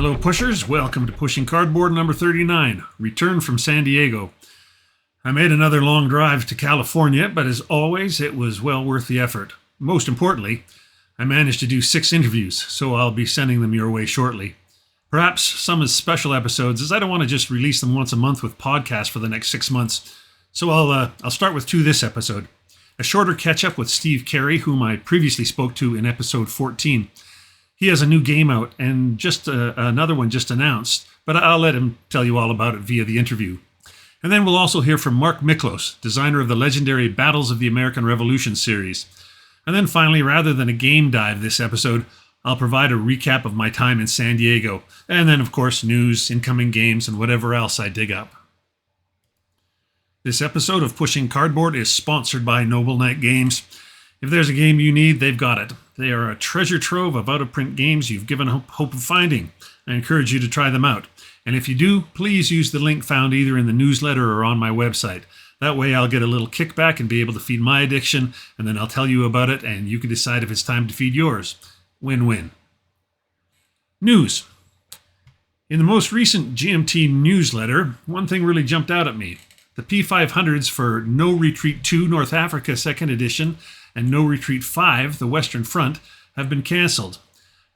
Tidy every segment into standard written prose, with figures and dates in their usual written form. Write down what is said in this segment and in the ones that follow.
Hello pushers, welcome to Pushing Cardboard number 39, Return from San Diego. I made another long drive to California, but as always, it was well worth the effort. Most importantly, I managed to do 6 interviews, so I'll be sending them your way shortly. Perhaps some as special episodes, as I don't want to just release them once a month with podcasts for the next 6 months. So I'll start with 2 this episode. A shorter catch-up with Steve Carey, whom I previously spoke to in episode 14. He has a new game out and just another one just announced, but I'll let him tell you all about it via the interview. And then we'll also hear from Mark Miklos, designer of the legendary Battles of the American Revolution series. And then finally, rather than a game dive this episode, I'll provide a recap of my time in San Diego, and then of course news, incoming games, and whatever else I dig up. This episode of Pushing Cardboard is sponsored by Noble Knight Games. If there's a game you need, they've got it. They are a treasure trove of out-of-print games you've given hope of finding. I encourage you to try them out. And if you do, please use the link found either in the newsletter or on my website. That way I'll get a little kickback and be able to feed my addiction, and then I'll tell you about it, and you can decide if it's time to feed yours. Win-win. News. In the most recent GMT newsletter, one thing really jumped out at me. The P500s for No Retreat 2 North Africa 2nd Edition and No Retreat 5, the Western Front, have been cancelled.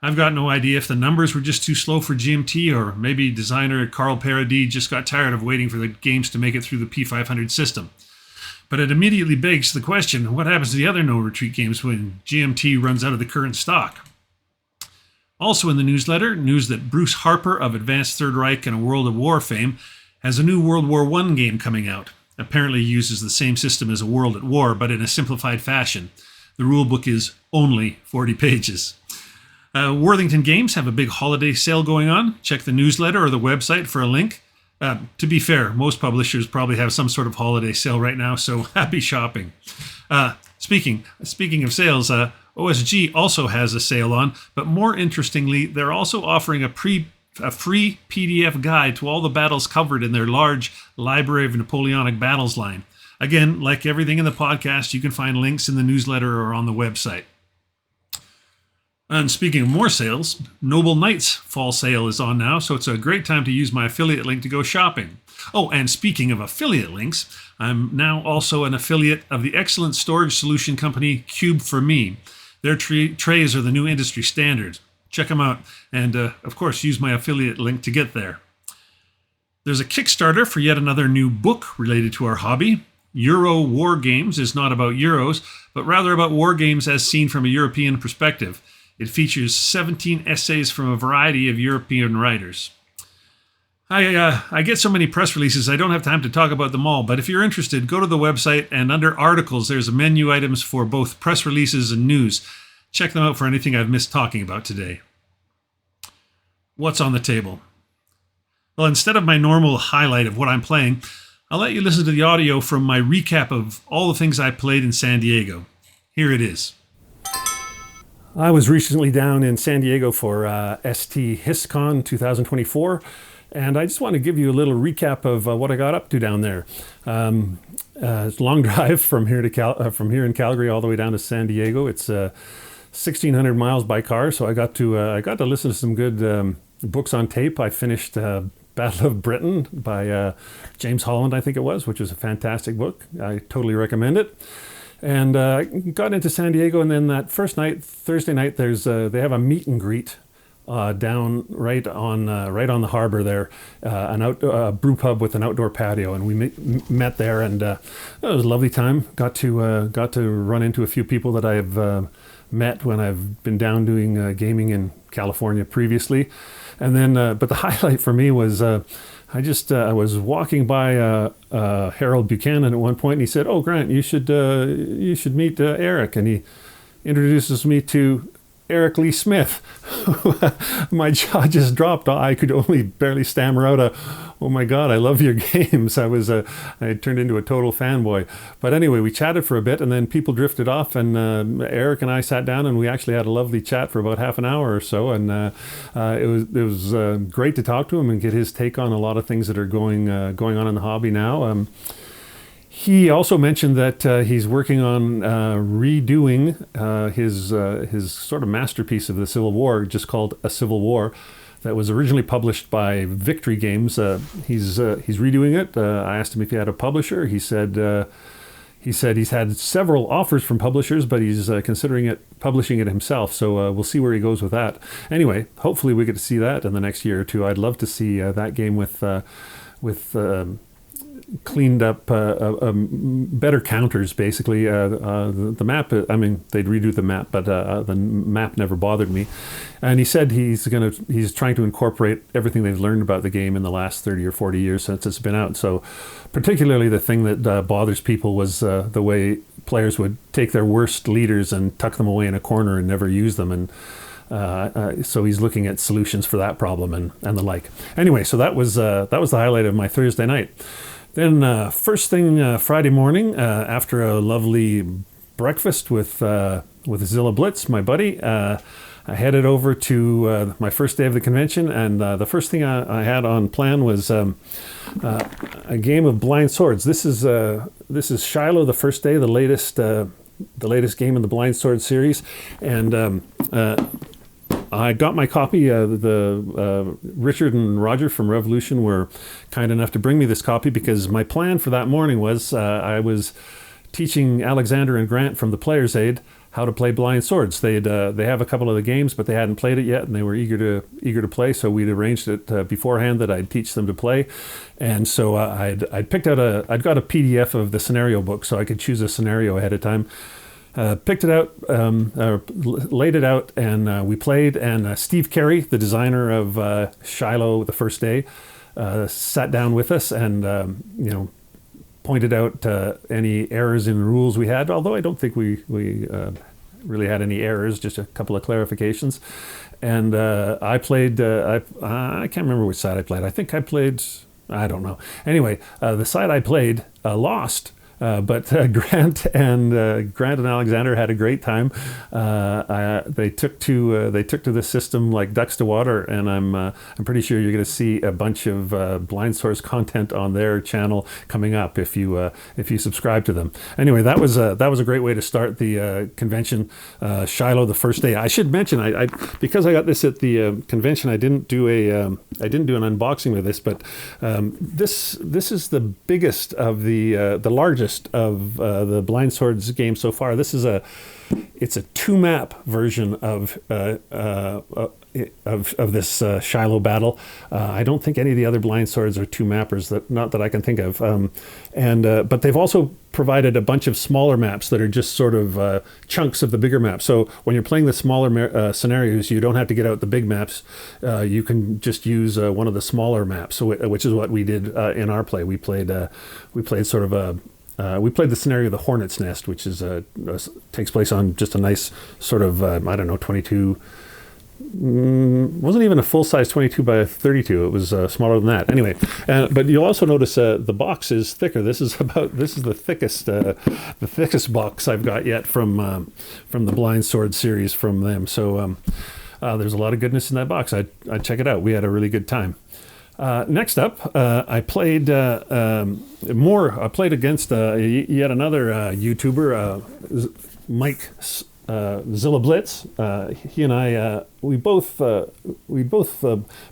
I've got no idea if the numbers were just too slow for GMT, or maybe designer Carl Paradis just got tired of waiting for the games to make it through the P500 system. But it immediately begs the question, what happens to the other No Retreat games when GMT runs out of the current stock? Also in the newsletter, news that Bruce Harper of Advanced Third Reich and World of War fame has a new World War I game coming out. Apparently uses the same system as a World at War, but in a simplified fashion. The rulebook is only 40 pages. Worthington Games have a big holiday sale going on. Check the newsletter or the website for a link. To be fair, most publishers probably have some sort of holiday sale right now, so happy shopping. Speaking of sales, OSG also has a sale on, but more interestingly, they're also offering a free PDF guide to all the battles covered in their large Library of Napoleonic Battles line. Again, like everything in the podcast, you can find links in the newsletter or on the website. And speaking of more sales, Noble Knights fall sale is on now, so it's a great time to use my affiliate link to go shopping. Oh, and speaking of affiliate links, I'm now also an affiliate of the excellent storage solution company Cube for Me. Their trays are the new industry standard. Check them out, and of course, use my affiliate link to get there. There's a Kickstarter for yet another new book related to our hobby. Euro War Games is not about Euros, but rather about war games as seen from a European perspective. It features 17 essays from a variety of European writers. I get so many press releases, I don't have time to talk about them all, but if you're interested, go to the website, and under articles, there's menu items for both press releases and news. Check them out for anything I've missed talking about today. What's on the table? Well, instead of my normal highlight of what I'm playing, I'll let you listen to the audio from my recap of all the things I played in San Diego. Here it is. I was recently down in San Diego for ST HISCon 2024, and I just want to give you a little recap of what I got up to down there. It's a long drive from here in Calgary all the way down to San Diego. It's 1,600 miles by car, so I got to listen to some good books on tape. I finished Battle of Britain by James Holland, I think it was, which is a fantastic book. I totally recommend it. And got into San Diego, and then that first night, Thursday night, they have a meet and greet down right on the harbor there, a brew pub with an outdoor patio, and we met there, and it was a lovely time. Got to run into a few people that I've met when I've been down doing gaming in California previously, and then but the highlight for me was. I was walking by Harold Buchanan at one point, and he said, "Oh, Grant, you should meet Eric." And he introduces me to Eric Lee Smith. My jaw just dropped. I could only barely stammer out "Oh my God, I love your games." I turned into a total fanboy. But anyway, we chatted for a bit, and then people drifted off, and Eric and I sat down, and we actually had a lovely chat for about half an hour or so. And it was great to talk to him and get his take on a lot of things that are going on in the hobby now. He also mentioned that he's working on redoing his sort of masterpiece of the Civil War, just called A Civil War. that was originally published by Victory Games. He's redoing it. I asked him if he had a publisher. He said he's had several offers from publishers, but he's considering publishing it himself. So we'll see where he goes with that. Anyway, hopefully we get to see that in the next year or two. I'd love to see that game with cleaned up, better counters, basically. The map, I mean, they'd redo the map, but the map never bothered me. And he said he's trying to incorporate everything they've learned about the game in the last 30 or 40 years since it's been out. So particularly the thing that bothers people was the way players would take their worst leaders and tuck them away in a corner and never use them. And so he's looking at solutions for that problem and the like. Anyway, so that was the highlight of my Thursday night. Then first thing Friday morning, after a lovely breakfast with Zilla Blitz, my buddy, I headed over to my first day of the convention, and the first thing I had on plan was a game of Blind Swords. This is Shiloh, the first day, the latest game in the Blind Swords series, and I got my copy. Richard and Roger from Revolution were kind enough to bring me this copy because my plan for that morning was I was teaching Alexander and Grant from the Player's Aid how to play Blind Swords. They have a couple of the games, but they hadn't played it yet, and they were eager to play. So we'd arranged it beforehand that I'd teach them to play, and so I'd picked out I'd got a PDF of the scenario book, so I could choose a scenario ahead of time. Picked it out, laid it out, and we played. And Steve Carey, the designer of Shiloh, the first day, sat down with us and pointed out any errors in rules we had. Although I don't think we really had any errors, just a couple of clarifications. And I played. I can't remember which side I played. I think I played. I don't know. Anyway, the side I played lost. But Grant and Alexander had a great time. They took to this system like ducks to water, and I'm pretty sure you're going to see a bunch of Blind Swords content on their channel coming up if you subscribe to them. Anyway, that was a great way to start the convention. Shiloh, the first day. I should mention, I because I got this at the convention, I didn't do an unboxing with this, but this is the biggest of the largest of the Blind Swords game so far. It's a 2-map version of this Shiloh battle. I don't think any of the other Blind Swords are 2-mappers, not that I can think of. But they've also provided a bunch of smaller maps that are just sort of chunks of the bigger map. So when you're playing the smaller scenarios, you don't have to get out the big maps. You can just use one of the smaller maps, which is what we did in our play. We played sort of we played the scenario of the Hornet's Nest, which takes place on just a nice sort of, 22, wasn't even a full-size 22 by 32. It was smaller than that. Anyway, but you'll also notice the box is thicker. This is the thickest box I've got yet from the Blind Sword series from them. So there's a lot of goodness in that box. I'd check it out. We had a really good time. Next up, I played more. I played against yet another YouTuber, Mike Zilla Blitz. He and I we both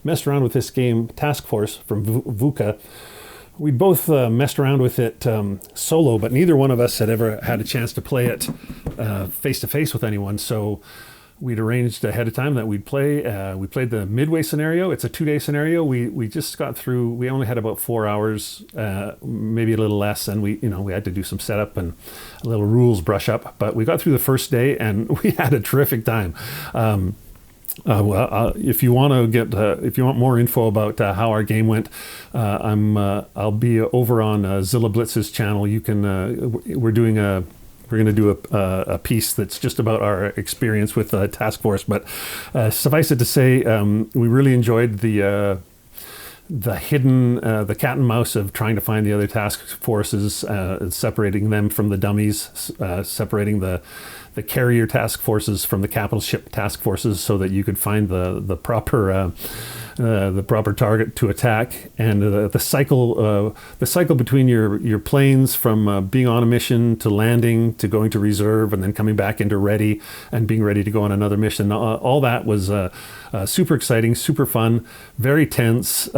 messed around with this game, Task Force from VUCA. We both messed around with it solo, but neither one of us had ever had a chance to play it face to face with anyone. So we'd arranged ahead of time that we'd play. We played the Midway scenario. It's a 2-day scenario. We just got through. We only had about 4 hours, maybe a little less, and we had to do some setup and a little rules brush up. But we got through the first day, and we had a terrific time. If you want more info about how our game went, I'll be over on Zilla Blitz's channel. You can. We're going to do a piece that's just about our experience with Task Force. But suffice it to say, we really enjoyed the hidden, the cat and mouse of trying to find the other task forces, separating them from the dummies, separating the the carrier task forces from the capital ship task forces, so that you could find the proper target to attack, and the cycle between your planes from being on a mission to landing to going to reserve and then coming back into ready and being ready to go on another mission. All that was super exciting, super fun, very tense.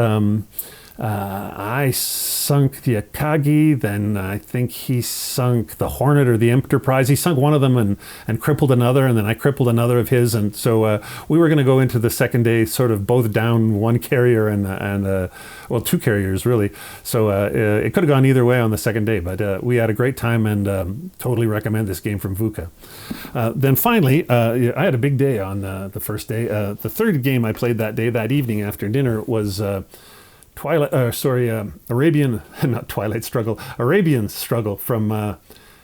I sunk the Akagi, then I think he sunk the Hornet or the Enterprise. He sunk one of them and crippled another, and then I crippled another of his. And so we were going to go into the second day sort of both down one carrier and two carriers, really. So it could have gone either way on the second day, but we had a great time, and totally recommend this game from VUCA. Then finally, I had a big day on the first day. The third game I played that day, that evening after dinner, was Arabian Struggle from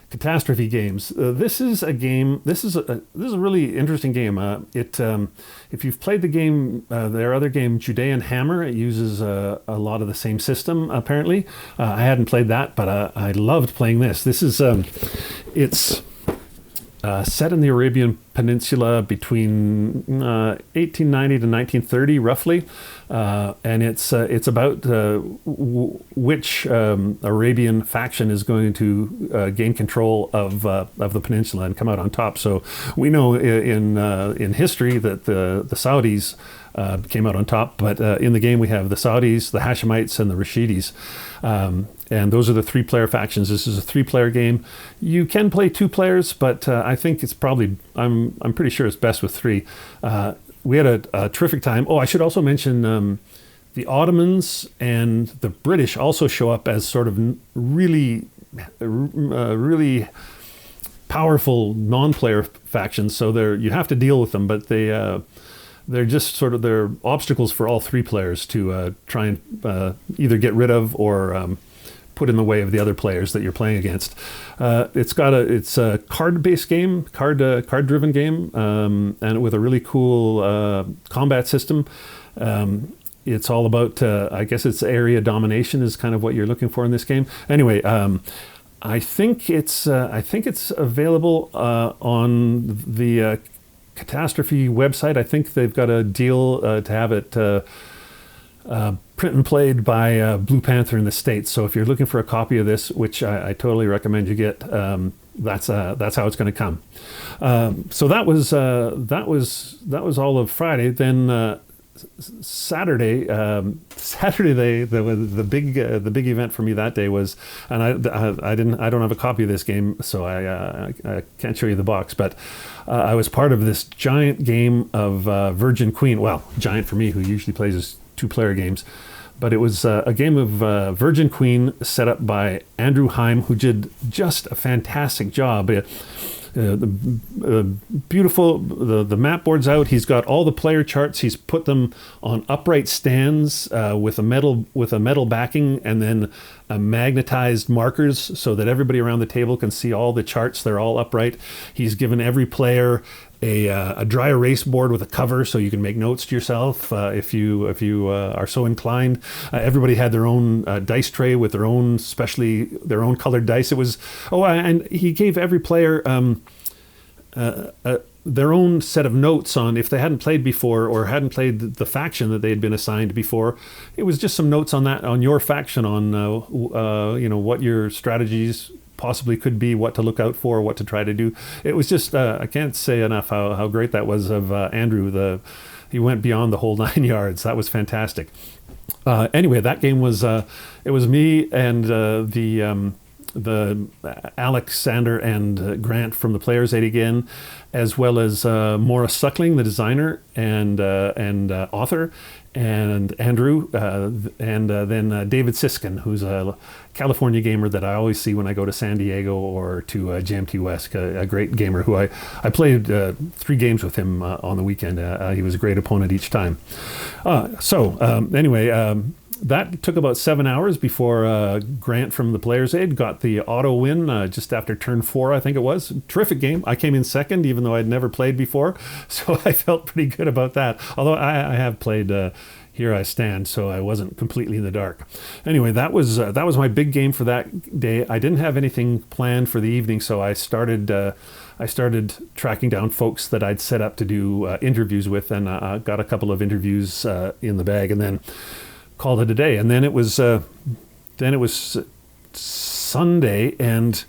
Catastrophe Games. This is a really interesting game. If you've played the game, their other game, Judean Hammer, it uses a lot of the same system. Apparently, I hadn't played that, but I loved playing this. This is it's set in the Arabian Peninsula between 1890 to 1930, roughly, and it's about which Arabian faction is going to gain control of the peninsula and come out on top. So we know in history that the Saudis came out on top, but in the game we have the Saudis, the Hashemites, and the Rashidis. And those are the 3-player factions. This is a 3-player game. You can play 2 players, but I think it's probably, I'm pretty sure it's best with 3. We had a terrific time. Oh, I should also mention the Ottomans and the British also show up as sort of really powerful non-player factions. So you have to deal with them, but they're just sort of, they're obstacles for all 3 players to try and either get rid of or put in the way of the other players that you're playing against. It's a card-based game, card-driven game, and with a really cool combat system. It's all about, I guess it's area domination is kind of what you're looking for in this game. Anyway, I think it's available on the Catastrophe website. I think they've got a deal to have it print and played by Blue Panther in the States. So if you're looking for a copy of this, which I totally recommend you get, that's how it's going to come. So that was all of Friday. Then Saturday, the big event for me that day was, and I don't have a copy of this game, so I can't show you the box, but I was part of this giant game of Virgin Queen. Well, giant for me, who usually plays 2-player games, but it was a game of Virgin Queen set up by Andrew Heim, who did just a fantastic job. Beautiful. The map board's out. He's got all the player charts. He's put them on upright stands with a metal backing, and then magnetized markers so that everybody around the table can see all the charts. They're all upright. He's given every player a dry erase board with a cover so you can make notes to yourself if you are so inclined. Everybody had their own dice tray with their own colored dice. And he gave every player their own set of notes on if they hadn't played before or hadn't played the faction that they had been assigned before. It was just some notes on your faction, on what your strategies possibly could be, what to look out for, what to try to do. It was just I can't say enough how great that was of Andrew. He went beyond the whole 9 yards. That was fantastic. Anyway, that game was it was me and the Alexander and Grant from the Players Aid again, as well as Maura Suckling, the designer and author, and Andrew, and then David Siskin, who's a California gamer that I always see when I go to San Diego or to JMT West, a great gamer who I played 3 games with him on the weekend. He was a great opponent each time. Anyway, that took about 7 hours before Grant from the Players Aid got the auto win just after turn 4, I think it was. Terrific game. I came in second, even though I'd never played before, so I felt pretty good about that. Although I have played Here I Stand, so I wasn't completely in the dark. Anyway, that was my big game for that day. I didn't have anything planned for the evening, so I started I started tracking down folks that I'd set up to do interviews with, and I got a couple of interviews in the bag, and then called it a day. And then it was Sunday, and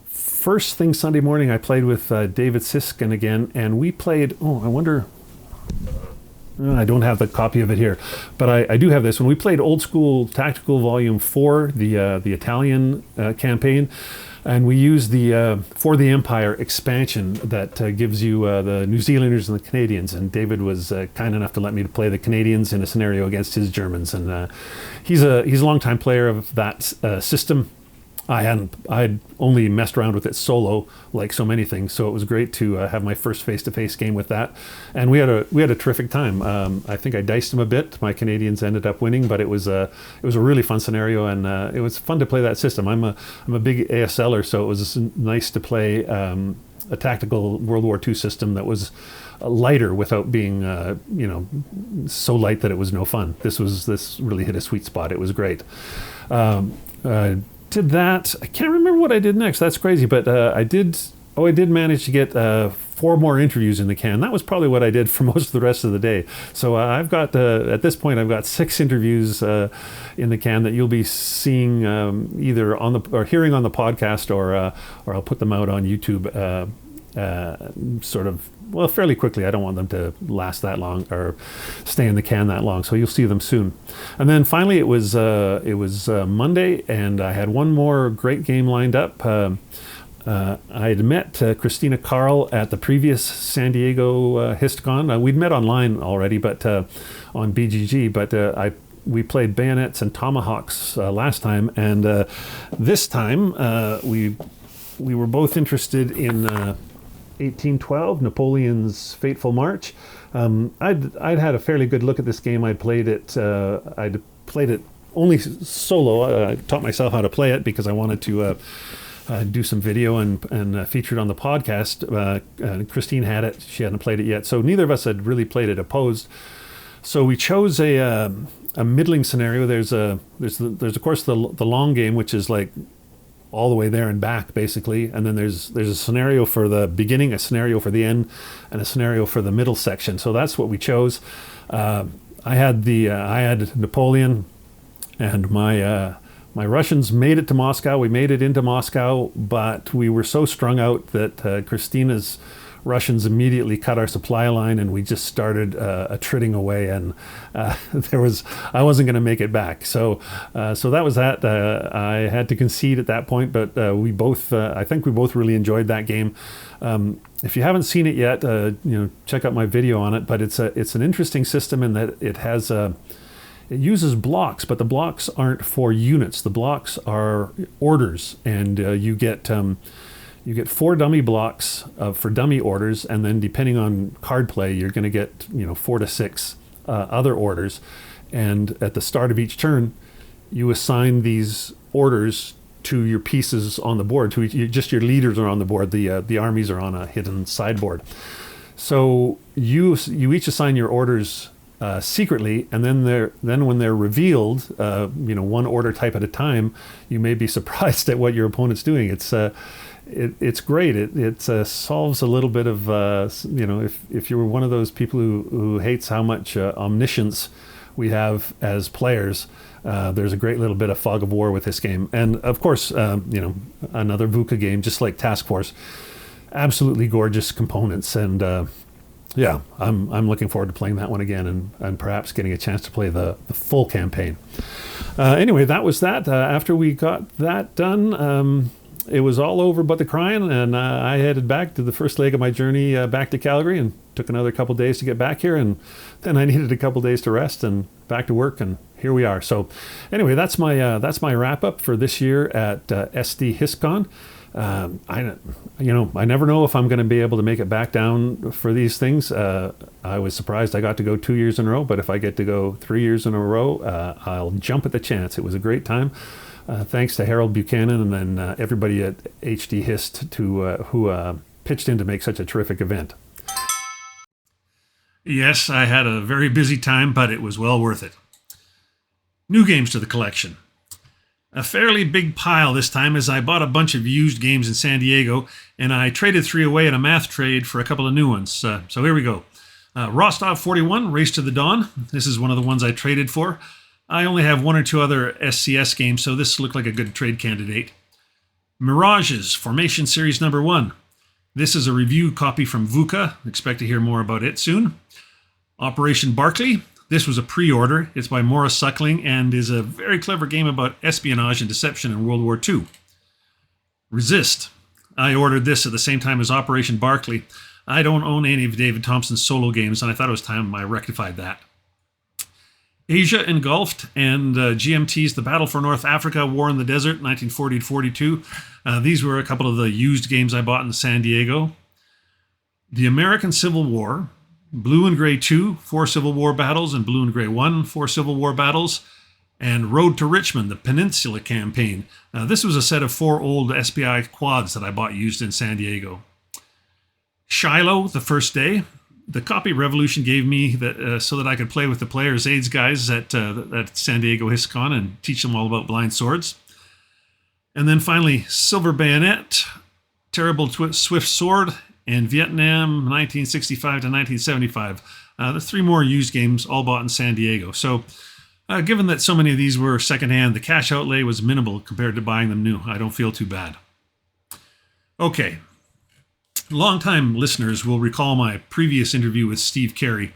first thing Sunday morning, I played with David Siskin again, and we played. Oh, I wonder. I don't have the copy of it here, but I do have this. When we played Old School Tactical Volume 4, the Italian campaign, and we used the For the Empire expansion that gives you the New Zealanders and the Canadians. And David was kind enough to let me play the Canadians in a scenario against his Germans. And he's a longtime player of that system. I had only messed around with it solo, like so many things. So it was great to have my first face-to-face game with that, and we had a terrific time. I think I diced him a bit. My Canadians ended up winning, but it was a really fun scenario, and it was fun to play that system. I'm a big ASLer, so it was nice to play a tactical World War II system that was lighter without being so light that it was no fun. This really hit a sweet spot. It was great. Did that. I can't remember what I did next. That's crazy, but I did manage to get 4 more interviews in the can. That was probably what I did for most of the rest of the day. So I've got at this point I've got 6 interviews in the can that you'll be seeing either or hearing on the podcast, or I'll put them out on YouTube fairly quickly. I don't want them to last that long or stay in the can that long, so you'll see them soon. And then finally it was Monday, and I had one more great game lined up. I had met Christina Carl at the previous San Diego HistCon. We'd met online already, but on BGG, but we played Bayonets and Tomahawks last time, and this time we were both interested in 1812, Napoleon's Fateful March. I'd had a fairly good look at this game. I'd played it only solo. I taught myself how to play it because I wanted to do some video and feature it on the podcast. Christine had it; she hadn't played it yet, so neither of us had really played it opposed. So we chose a middling scenario. There's of course the long game, which is like all the way there and back, basically, and then there's a scenario for the beginning, a scenario for the end, and a scenario for the middle section. So that's what we chose. I had Napoleon, and my Russians made it to Moscow. We made it into Moscow, but we were so strung out that Christina's Russians immediately cut our supply line, and we just started attriting away, and I wasn't going to make it back. So that was that. I had to concede at that point, but I think we both really enjoyed that game. If you haven't seen it yet, check out my video on it. But it's an interesting system in that it uses blocks, but the blocks aren't for units. The blocks are orders, and you get 4 dummy blocks for dummy orders, and then depending on card play, you're going to get 4 to 6 other orders. And at the start of each turn, you assign these orders to your pieces on the board. Just your leaders are on the board. The armies are on a hidden sideboard. So you each assign your orders secretly, and then when they're revealed, one order type at a time, you may be surprised at what your opponent's doing. It's great. It solves a little bit of if you're one of those people who hates how much omniscience we have as players, there's a great little bit of fog of war with this game. And of course, another VUCA game, just like Task Force, absolutely gorgeous components. And I'm looking forward to playing that one again, and perhaps getting a chance to play the full campaign. Anyway, that was that. After we got that done, it was all over but the crying, and I headed back to the first leg of my journey back to Calgary, and took another couple days to get back here, and then I needed a couple days to rest and back to work, and here we are. So anyway, that's my wrap up for this year at SD HistCon. I never know if I'm going to be able to make it back down for these things. I was surprised I got to go 2 years in a row, but if I get to go 3 years in a row, I'll jump at the chance. It was a great time. Thanks to Harold Buchanan and then everybody at HD Hist who pitched in to make such a terrific event. Yes, I had a very busy time, but it was well worth it. New games to the collection. A fairly big pile this time, as I bought a bunch of used games in San Diego, and I traded 3 away in a math trade for a couple of new ones. So here we go. Rostov 41, Race to the Dawn. This is one of the ones I traded for. I only have 1 or 2 other SCS games, so this looked like a good trade candidate. Mirages, Formation Series number 1. This is a review copy from VUCA. Expect to hear more about it soon. Operation Barclay. This was a pre-order. It's by Morris Suckling and is a very clever game about espionage and deception in World War II. Resist. I ordered this at the same time as Operation Barclay. I don't own any of David Thompson's solo games, and I thought it was time I rectified that. Asia Engulfed and GMT's The Battle for North Africa, War in the Desert, 1940-42. These were a couple of the used games I bought in San Diego. The American Civil War, Blue and Gray 2, 4 Civil War battles, and Blue and Gray 1, 4 Civil War battles, and Road to Richmond, the Peninsula Campaign. This was a set of 4 old SPI quads that I bought used in San Diego. Shiloh, The First Day. The copy Revolution gave me that so that I could play with the players' aids guys at San Diego HISCON and teach them all about blind swords. And then finally, Silver Bayonet, Terrible Swift Sword, and Vietnam 1965 to 1975. The 3 more used games, all bought in San Diego. So given that so many of these were secondhand, the cash outlay was minimal compared to buying them new. I don't feel too bad. Okay. Longtime listeners will recall my previous interview with Steve Carey.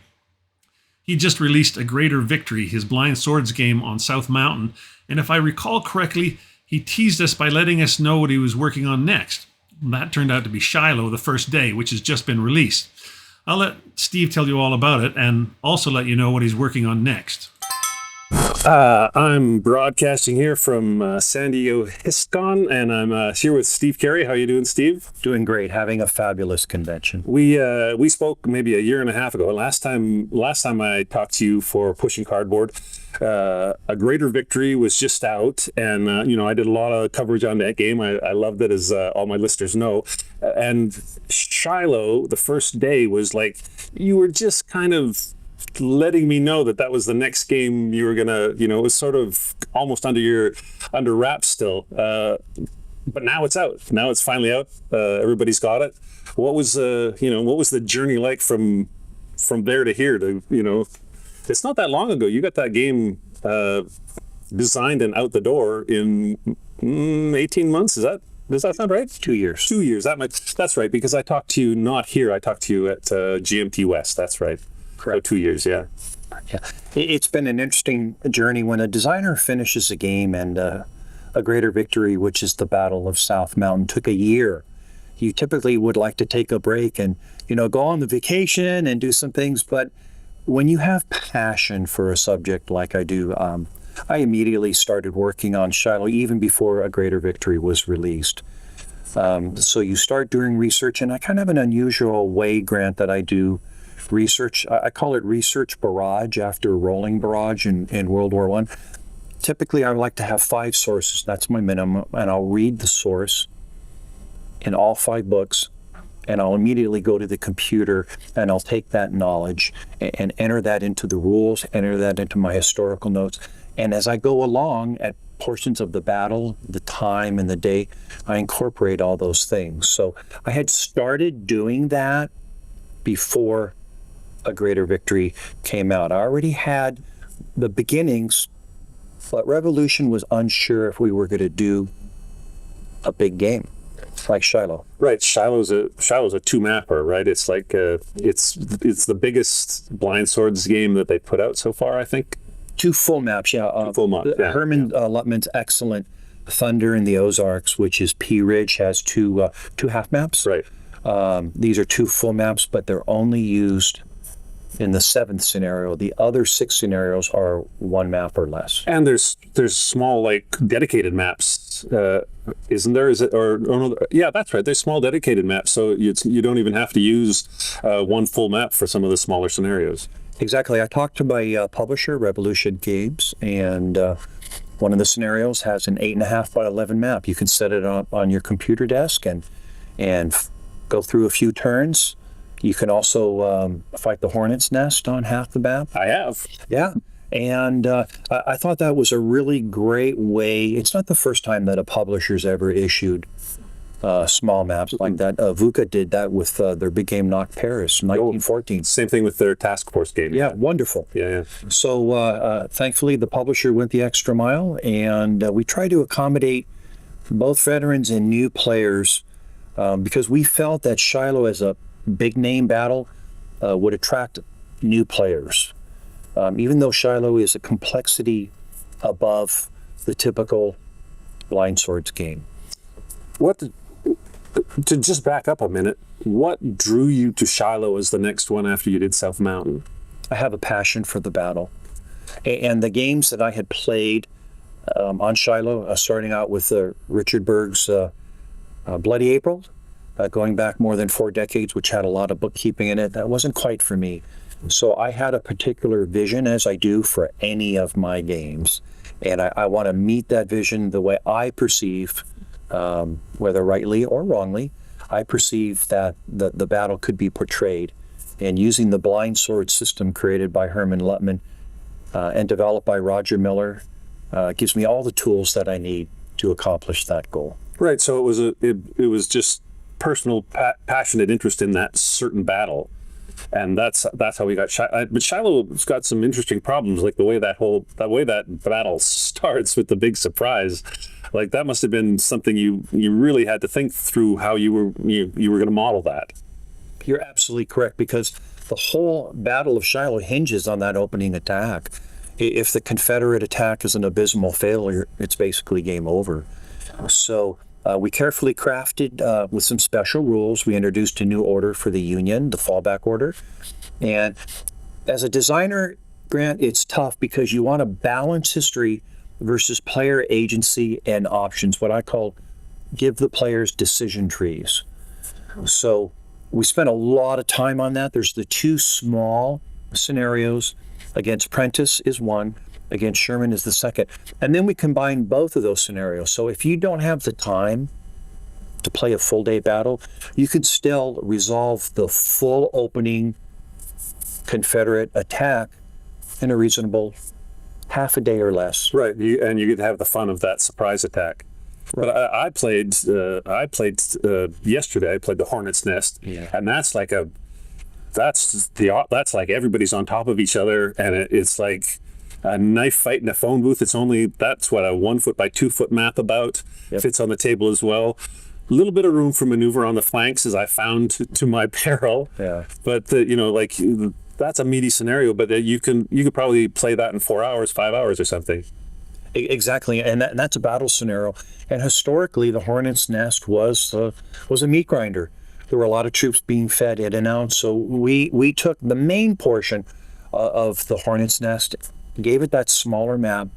He just released A Greater Victory, his blind swords game on South Mountain, and if I recall correctly, he teased us by letting us know what he was working on next. That turned out to be Shiloh, The First Day, which has just been released. I'll let Steve tell you all about it and also let you know what he's working on next. I'm broadcasting here from San Diego HISCON, and I'm here with Steve Carey. How you doing, Steve? Doing great. Having a fabulous convention. We spoke maybe a year and a half ago. Last time I talked to you for Pushing Cardboard, A Greater Victory was just out, and I did a lot of coverage on that game. I loved it, as all my listeners know. And Shiloh, The First Day, was like, you were just kind of letting me know that was the next game you were gonna, it was sort of almost under wraps still. But now it's out. Now it's finally out. Everybody's got it. What was the journey like from there to here to, it's not that long ago. You got that game designed and out the door in 18 months. Does that sound right? 2 years. 2 years. That's right, because I talked to you not here. I talked to you at GMT West. That's right. Correct. 2 years, yeah. Yeah. It's been an interesting journey. When a designer finishes a game, and A Greater Victory, which is the Battle of South Mountain, took a year. You typically would like to take a break and, go on the vacation and do some things. But when you have passion for a subject like I do, I immediately started working on Shiloh even before A Greater Victory was released. So you start doing research, and I kind of have an unusual way, Grant, that I do research. I call it research barrage after rolling barrage in World War I. Typically, I would like to have 5 sources. That's my minimum. And I'll read the source in all 5 books, and I'll immediately go to the computer and I'll take that knowledge and enter that into the rules, enter that into my historical notes. And as I go along at portions of the battle, the time and the day, I incorporate all those things. So I had started doing that before A Greater Victory came out. I already had the beginnings, but Revolution was unsure if we were going to do a big game like Shiloh. Right, Shiloh's a 2-mapper, right? It's like it's the biggest blind swords game that they put out so far, I think. 2 full maps, yeah. 2 full maps, yeah. Herman Luttman's excellent Thunder in the Ozarks, which is Pea Ridge, has 2 half maps. Right. These are 2 full maps, but they're only used in the 7th scenario. The other 6 scenarios are 1 map or less. And there's small, like, dedicated maps, isn't there? Is it? Or no, yeah, that's right. There's small dedicated maps, so you don't even have to use 1 full map for some of the smaller scenarios. Exactly. I talked to my publisher, Revolution Games, and one of the scenarios has an 8.5 by 11 map. You can set it up on your computer desk and go through a few turns. You can also fight the Hornet's Nest on half the map. I have. Yeah. And I thought that was a really great way. It's not the first time that a publisher's ever issued small maps like that. VUCA did that with their big game Knock Paris in 1914. Same thing with their Task Force game. Yeah, wonderful. Yeah. So thankfully, the publisher went the extra mile, and we tried to accommodate both veterans and new players because we felt that Shiloh as a big name battle would attract new players. Even though Shiloh is a complexity above the typical blind swords game. To just back up a minute, what drew you to Shiloh as the next one after you did South Mountain? I have a passion for the battle. And the games that I had played on Shiloh, starting out with Richard Berg's Bloody April, going back more than 4 decades, which had a lot of bookkeeping in it, that wasn't quite for me. So I had a particular vision, as I do for any of my games. And I want to meet that vision the way I perceive, whether rightly or wrongly, I perceive that the battle could be portrayed. And using the blind sword system created by Herman Luttman and developed by Roger Miller gives me all the tools that I need to accomplish that goal. Right. So it was just personal, passionate interest in that certain battle. And that's how we got Shiloh. But Shiloh's got some interesting problems, like the way that battle starts with the big surprise. Like that must have been something you really had to think through how you were going to model that. You're absolutely correct, because the whole Battle of Shiloh hinges on that opening attack. If the Confederate attack is an abysmal failure, it's basically game over. So we carefully crafted with some special rules. We introduced a new order for the Union, the fallback order. And as a designer, Grant, it's tough because you want to balance history versus player agency and options, what I call give the players decision trees. So we spent a lot of time on that. There's the 2 small scenarios. Against Prentiss is one, against Sherman is the second. And then we combine both of those scenarios. So if you don't have the time to play a full day battle, you could still resolve the full opening Confederate attack in a reasonable half a day or less. Right, and you get to have the fun of that surprise attack. Right. But I played yesterday. I played the Hornet's Nest, and that's like everybody's on top of each other, and it's like a knife fight in a phone booth. That's what a 1 foot by 2 foot map about. Yep. Fits on the table as well. A little bit of room for maneuver on the flanks, as I found to my peril. Yeah. But that's a meaty scenario. But you could probably play that in 4 hours, 5 hours, or something. Exactly, and that's a battle scenario. And historically, the Hornet's Nest was a meat grinder. There were a lot of troops being fed in and out. So we took the main portion of the Hornet's Nest, gave it that smaller map,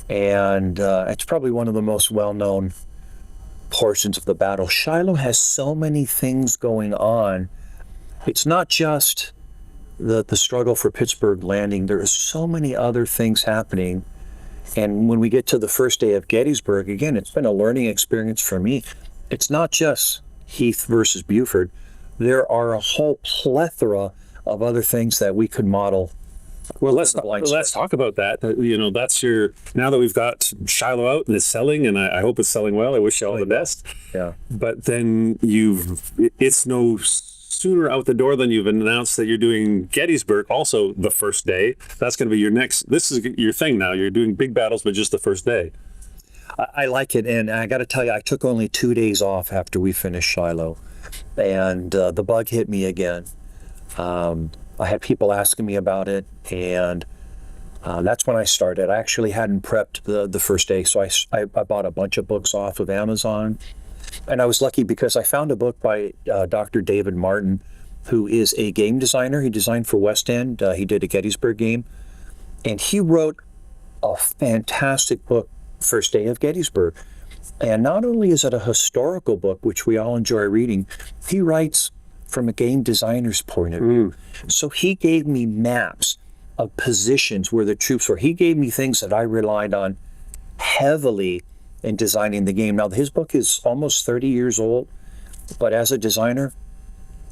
and it's probably one of the most well-known portions of the battle. Shiloh has so many things going on. It's not just the struggle for Pittsburgh Landing. There are so many other things happening. And when we get to the first day of Gettysburg, again, it's been a learning experience for me. It's not just Heath versus Buford. There are a whole plethora of other things that we could model. Well, let's talk about that. That's now that we've got Shiloh out and it's selling, and I hope it's selling well. I wish you all the best. Yeah. But then it's no sooner out the door than you've announced that you're doing Gettysburg also the first day. That's going to be this is your thing now. You're doing big battles, but just the first day. I like it, and I got to tell you, I took only 2 days off after we finished Shiloh, and the bug hit me again. I had people asking me about it, and that's when I started. I actually hadn't prepped the first day, so I bought a bunch of books off of Amazon, and I was lucky because I found a book by Dr. David Martin, who is a game designer. He designed for West End. He did a Gettysburg game, and he wrote a fantastic book, First Day of Gettysburg. And not only is it a historical book, which we all enjoy reading, he writes from a game designer's point of view. So he gave me maps of positions where the troops were. He gave me things that I relied on heavily in designing the game. Now, his book is almost 30 years old, but as a designer,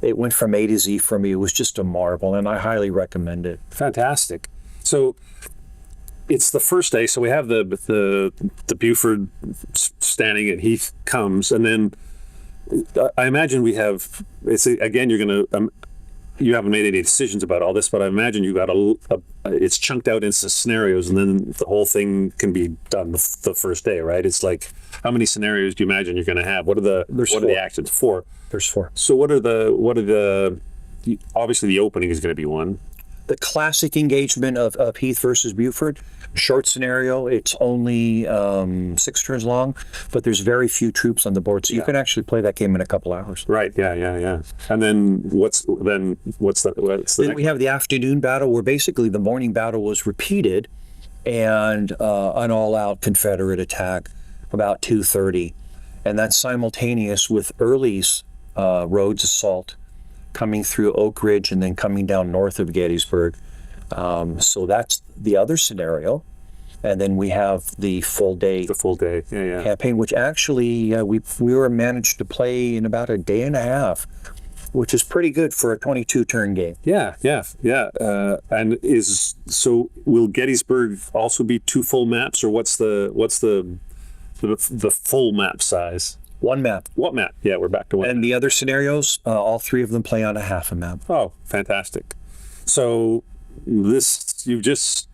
it went from A to Z for me. It was just a marvel, and I highly recommend it. Fantastic. So it's the first day, so we have the Buford standing, and Heath comes, and then I imagine we have. It's again, you're going to. You haven't made any decisions about all this, but I imagine you got it's chunked out into scenarios, and then the whole thing can be done the first day, right? It's like, how many scenarios do you imagine you're going to have? What are the actions? 4. There's 4. So what are the obviously the opening is going to be one. The classic engagement of Heath versus Buford, short scenario. It's only 6 turns long, but there's very few troops on the board, so you can actually play that game in a couple hours. Right. Yeah. And then what's the Then we have the afternoon battle, where basically the morning battle was repeated, and an all-out Confederate attack about 2:30, and that's simultaneous with Early's Rhodes assault coming through Oak Ridge and then coming down north of Gettysburg. So that's the other scenario. And then we have the full day campaign, which actually we were managed to play in about a day and a half, which is pretty good for a 22-turn game. Yeah. And will Gettysburg also be 2 full maps, or what's the full map size? 1 map. What map? Yeah, we're back to 1. And the other scenarios, all 3 of them play on a half a map. Oh, fantastic! So this you've just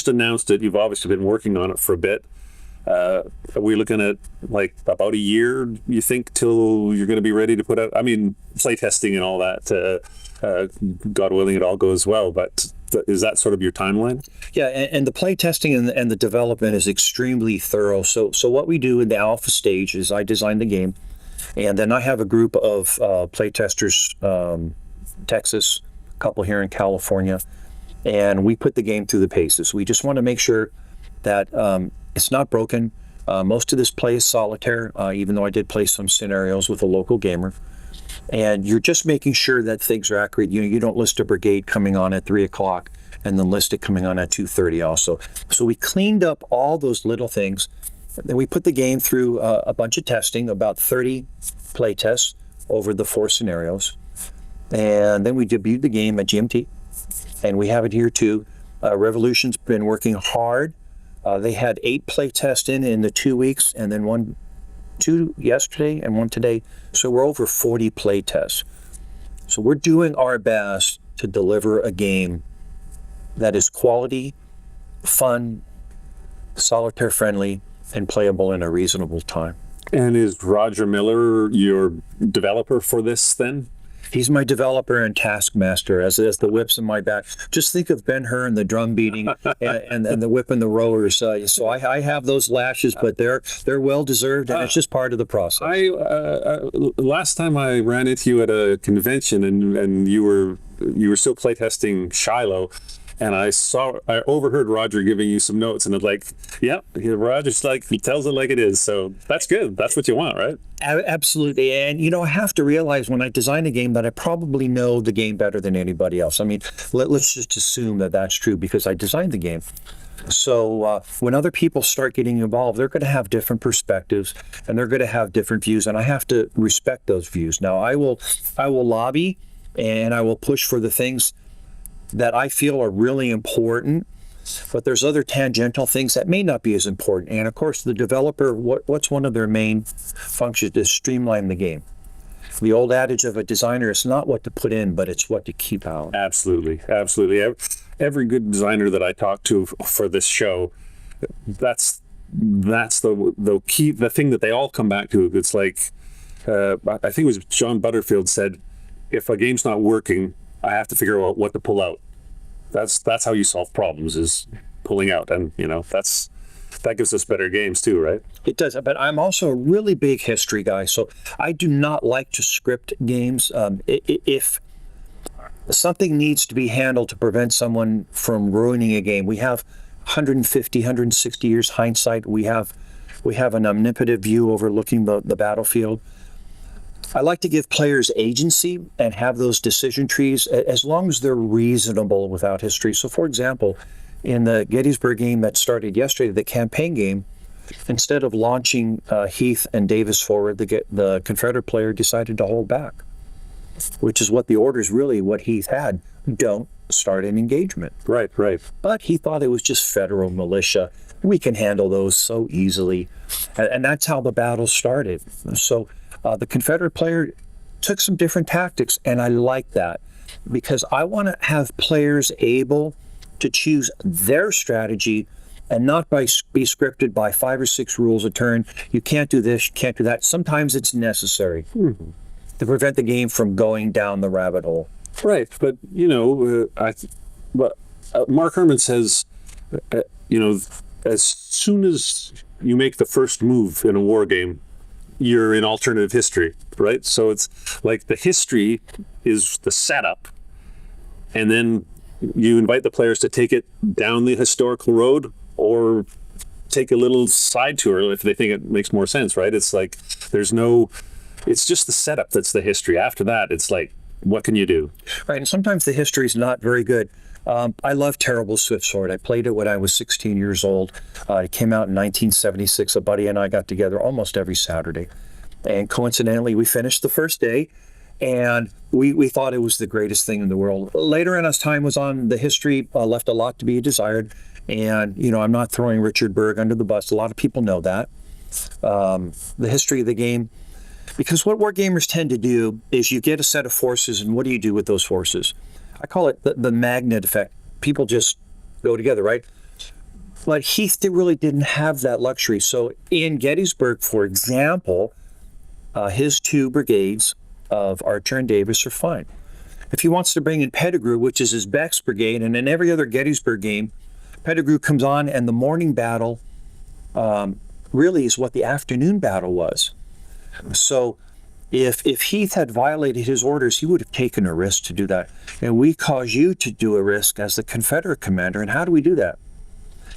announced it. You've obviously been working on it for a bit. Are we looking at like about a year, you think, till you're going to be ready to put out? I mean, play testing and all that. God willing, it all goes well. But is that sort of your timeline? Yeah, and the play testing and the development is extremely thorough. So what we do in the alpha stage is I design the game, and then I have a group of play testers, Texas, a couple here in California, and we put the game through the paces. We just want to make sure that it's not broken. Most of this play is solitaire, even though I did play some scenarios with a local gamer. And you're just making sure that things are accurate. You don't list a brigade coming on at 3 o'clock and then list it coming on at 2:30 also. So we cleaned up all those little things. Then we put the game through a bunch of testing, about 30 play tests over the 4 scenarios. And then we debuted the game at GMT, and we have it here too. Revolution's been working hard. They had 8 play tests in the 2 weeks, and then 2 yesterday and 1 today. So we're over 40 play tests. So we're doing our best to deliver a game that is quality, fun, solitaire friendly, and playable in a reasonable time. And is Roger Miller your developer for this then? He's my developer and taskmaster, as the whips in my back. Just think of Ben-Hur and the drum beating and the whip and the rollers. So I have those lashes, but they're well deserved, and it's just part of the process. Last time I ran into you at a convention, and you were still playtesting Shiloh, and I overheard Roger giving you some notes, and it's like, yep, Roger's like, he tells it like it is. So that's good. That's what you want, right? Absolutely. And, I have to realize when I design a game that I probably know the game better than anybody else. I mean, let's just assume that that's true because I designed the game. So when other people start getting involved, they're going to have different perspectives, and they're going to have different views, and I have to respect those views. Now, I will lobby, and I will push for the things that I feel are really important, but there's other tangential things that may not be as important. And of course, the developer, what's one of their main functions is streamline the game. The old adage of a designer is not what to put in, but it's what to keep out. Absolutely. Every good designer that I talk to for this show, that's the key, the thing that they all come back to. It's like, I think it was John Butterfield said, if a game's not working, I have to figure out what to pull out. That's how you solve problems, is pulling out, and that gives us better games too, right? It does, but I'm also a really big history guy, so I do not like to script games. If something needs to be handled to prevent someone from ruining a game, we have 150, 160 years hindsight. We have an omnipotent view overlooking the battlefield. I like to give players agency and have those decision trees as long as they're reasonable without history. So, for example, in the Gettysburg game that started yesterday, the campaign game, instead of launching Heath and Davis forward, the Confederate player decided to hold back, which is what the orders really, what Heath had. don't start an engagement. Right, right. But he thought it was just federal militia. We can handle those so easily. And that's how the battle started. So the Confederate player took some different tactics, and I like that because I want to have players able to choose their strategy and not be scripted by 5 or 6 rules a turn. You can't do this, you can't do that. Sometimes it's necessary to prevent the game from going down the rabbit hole. Right, but Mark Herman says, as soon as you make the first move in a war game, you're in alternative history, right? So it's like the history is the setup, and then you invite the players to take it down the historical road or take a little side tour if they think it makes more sense, right? It's like it's just the setup that's the history. After that, it's like, what can you do? Right, and sometimes the history is not very good. I love Terrible Swift Sword. I played it when I was 16 years old. It came out in 1976. A buddy and I got together almost every Saturday. And coincidentally, we finished the first day, and we thought it was the greatest thing in the world. Later in, as time was on, the history left a lot to be desired. And, I'm not throwing Richard Berg under the bus. A lot of people know that. The history of the game. Because what wargamers tend to do is you get a set of forces, and what do you do with those forces? I call it the magnet effect. People just go together, right? But Heath really didn't have that luxury. So in Gettysburg, for example, his 2 brigades of Archer and Davis are fine. If he wants to bring in Pettigrew, which is his Beck's brigade, and in every other Gettysburg game, Pettigrew comes on, and the morning battle really is what the afternoon battle was. So if Heath had violated his orders, he would have taken a risk to do that. And we cause you to do a risk as the Confederate commander. And how do we do that?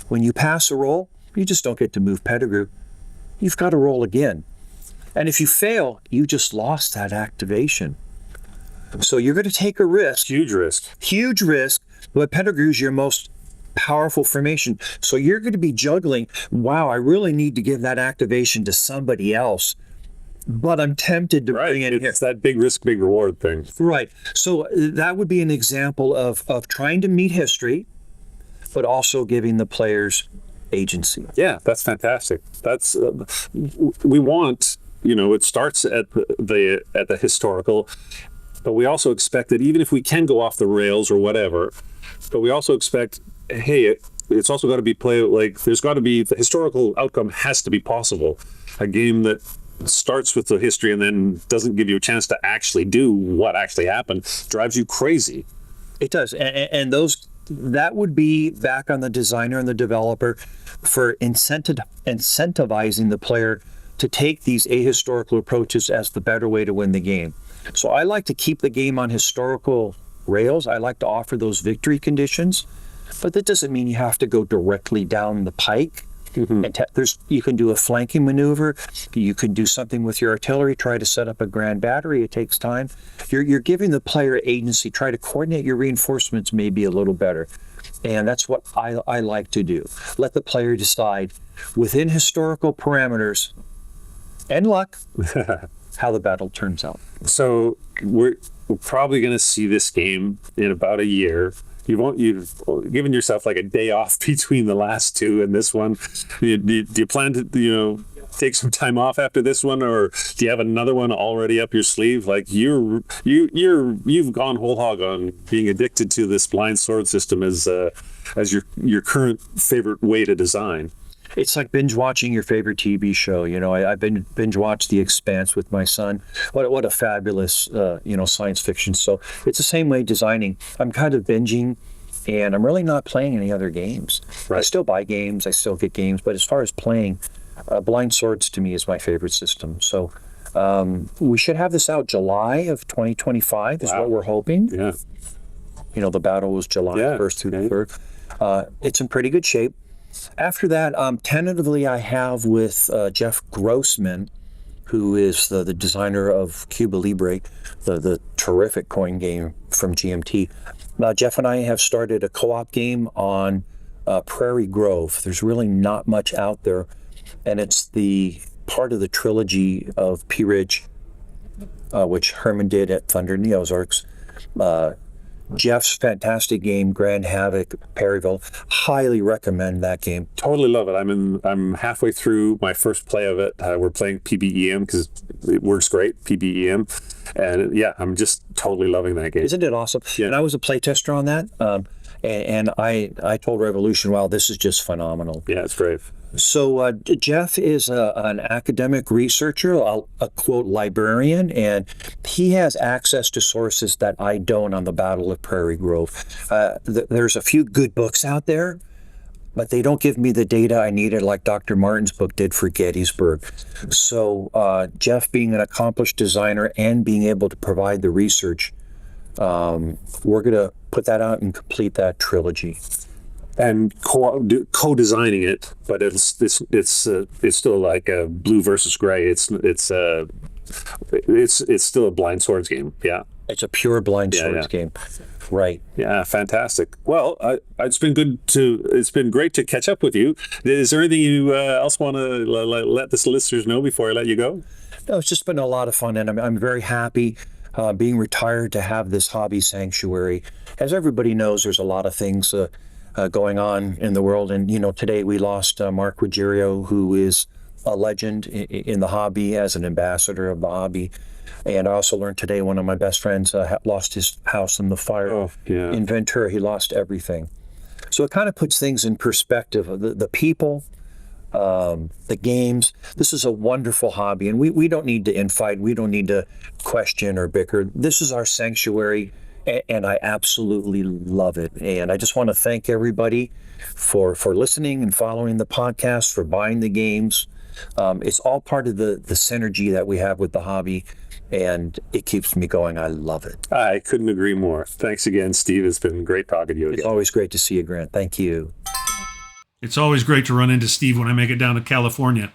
When you pass a roll, you just don't get to move Pettigrew. You've got to roll again. And if you fail, you just lost that activation. So you're going to take a risk. Huge risk. Huge risk, but Pettigrew's your most powerful formation. So you're going to be juggling, wow, I really need to give that activation to somebody else, but I'm tempted to bring it here. It's that big risk, big reward thing. Right. So that would be an example of trying to meet history, but also giving the players agency. Yeah, that's fantastic. That's we want. It starts at the historical, but we also expect that even if we can go off the rails or whatever, but we also expect, hey, it's also got to be there's got to be, the historical outcome has to be possible. A game that starts with the history and then doesn't give you a chance to actually do what actually happened drives you crazy. It does. And that would be back on the designer and the developer for incentivizing the player to take these ahistorical approaches as the better way to win the game. So I like to keep the game on historical rails. I like to offer those victory conditions, but that doesn't mean you have to go directly down the pike. And you can do a flanking maneuver. You can do something with your artillery, try to set up a grand battery. It takes time. You're giving the player agency. Try to coordinate your reinforcements maybe a little better. And that's what I like to do. Let the player decide within historical parameters and luck how the battle turns out. So we're probably going to see this game in about a year. You've given yourself like a day off between the last 2 and this one. Do you plan to take some time off after this one, or do you have another one already up your sleeve? Like you've gone whole hog on being addicted to this blind sword system as your current favorite way to design. It's like binge watching your favorite TV show. I've been binge watched The Expanse with my son. What a fabulous, science fiction. So it's the same way designing. I'm kind of binging, and I'm really not playing any other games. Right. I still buy games, I still get games, but as far as playing, Blind Swords to me is my favorite system. So we should have this out July of 2025 is what we're hoping. Yeah. The battle was July 1st through the 3rd. It's in pretty good shape. After that, tentatively, I have with Jeff Grossman, who is the designer of Cuba Libre, the terrific coin game from GMT. Jeff and I have started a co-op game on Prairie Grove. There's really not much out there, and it's the part of the trilogy of Pea Ridge, which Herman did at Thunder in the Ozarks. Jeff's fantastic game, Grand Havoc, Perryville. Highly recommend that game. Totally love it. I'm halfway through my first play of it. We're playing PBEM because it works great, PBEM, and yeah, I'm just totally loving that game. Isn't it awesome? Yeah. And I was a playtester on that, and I told Revolution, wow, this is just phenomenal. Yeah, it's great. So Jeff is an academic researcher, a quote librarian, and he has access to sources that I don't on the Battle of Prairie Grove. There's a few good books out there, but they don't give me the data I needed like Dr. Martin's book did for Gettysburg. So Jeff, being an accomplished designer and being able to provide the research, we're going to put that out and complete that trilogy. And co-designing it, but it's still like a blue versus gray. It's still a blind swords game. Yeah. It's a pure blind swords game. Right. Yeah, fantastic. Well, it's been great to catch up with you. Is there anything you else want to let the listeners know before I let you go? No, it's just been a lot of fun, and I'm very happy being retired to have this hobby sanctuary. As everybody knows, there's a lot of things going on in the world, and today we lost Mark Ruggiero, who is a legend in the hobby as an ambassador of the hobby. And I also learned today one of my best friends lost his house in the fire in Ventura. He lost everything. So it kind of puts things in perspective. The people, the games. This is a wonderful hobby, and we don't need to infight. We don't need to question or bicker. This is our sanctuary, and I absolutely love it. And I just want to thank everybody for listening and following the podcast, for buying the games. It's all part of the synergy that we have with the hobby, and it keeps me going. I love it. I couldn't agree more. Thanks again, Steve. It's been great talking to you again. It's always great to see you, Grant. Thank you. It's always great to run into Steve when I make it down to California.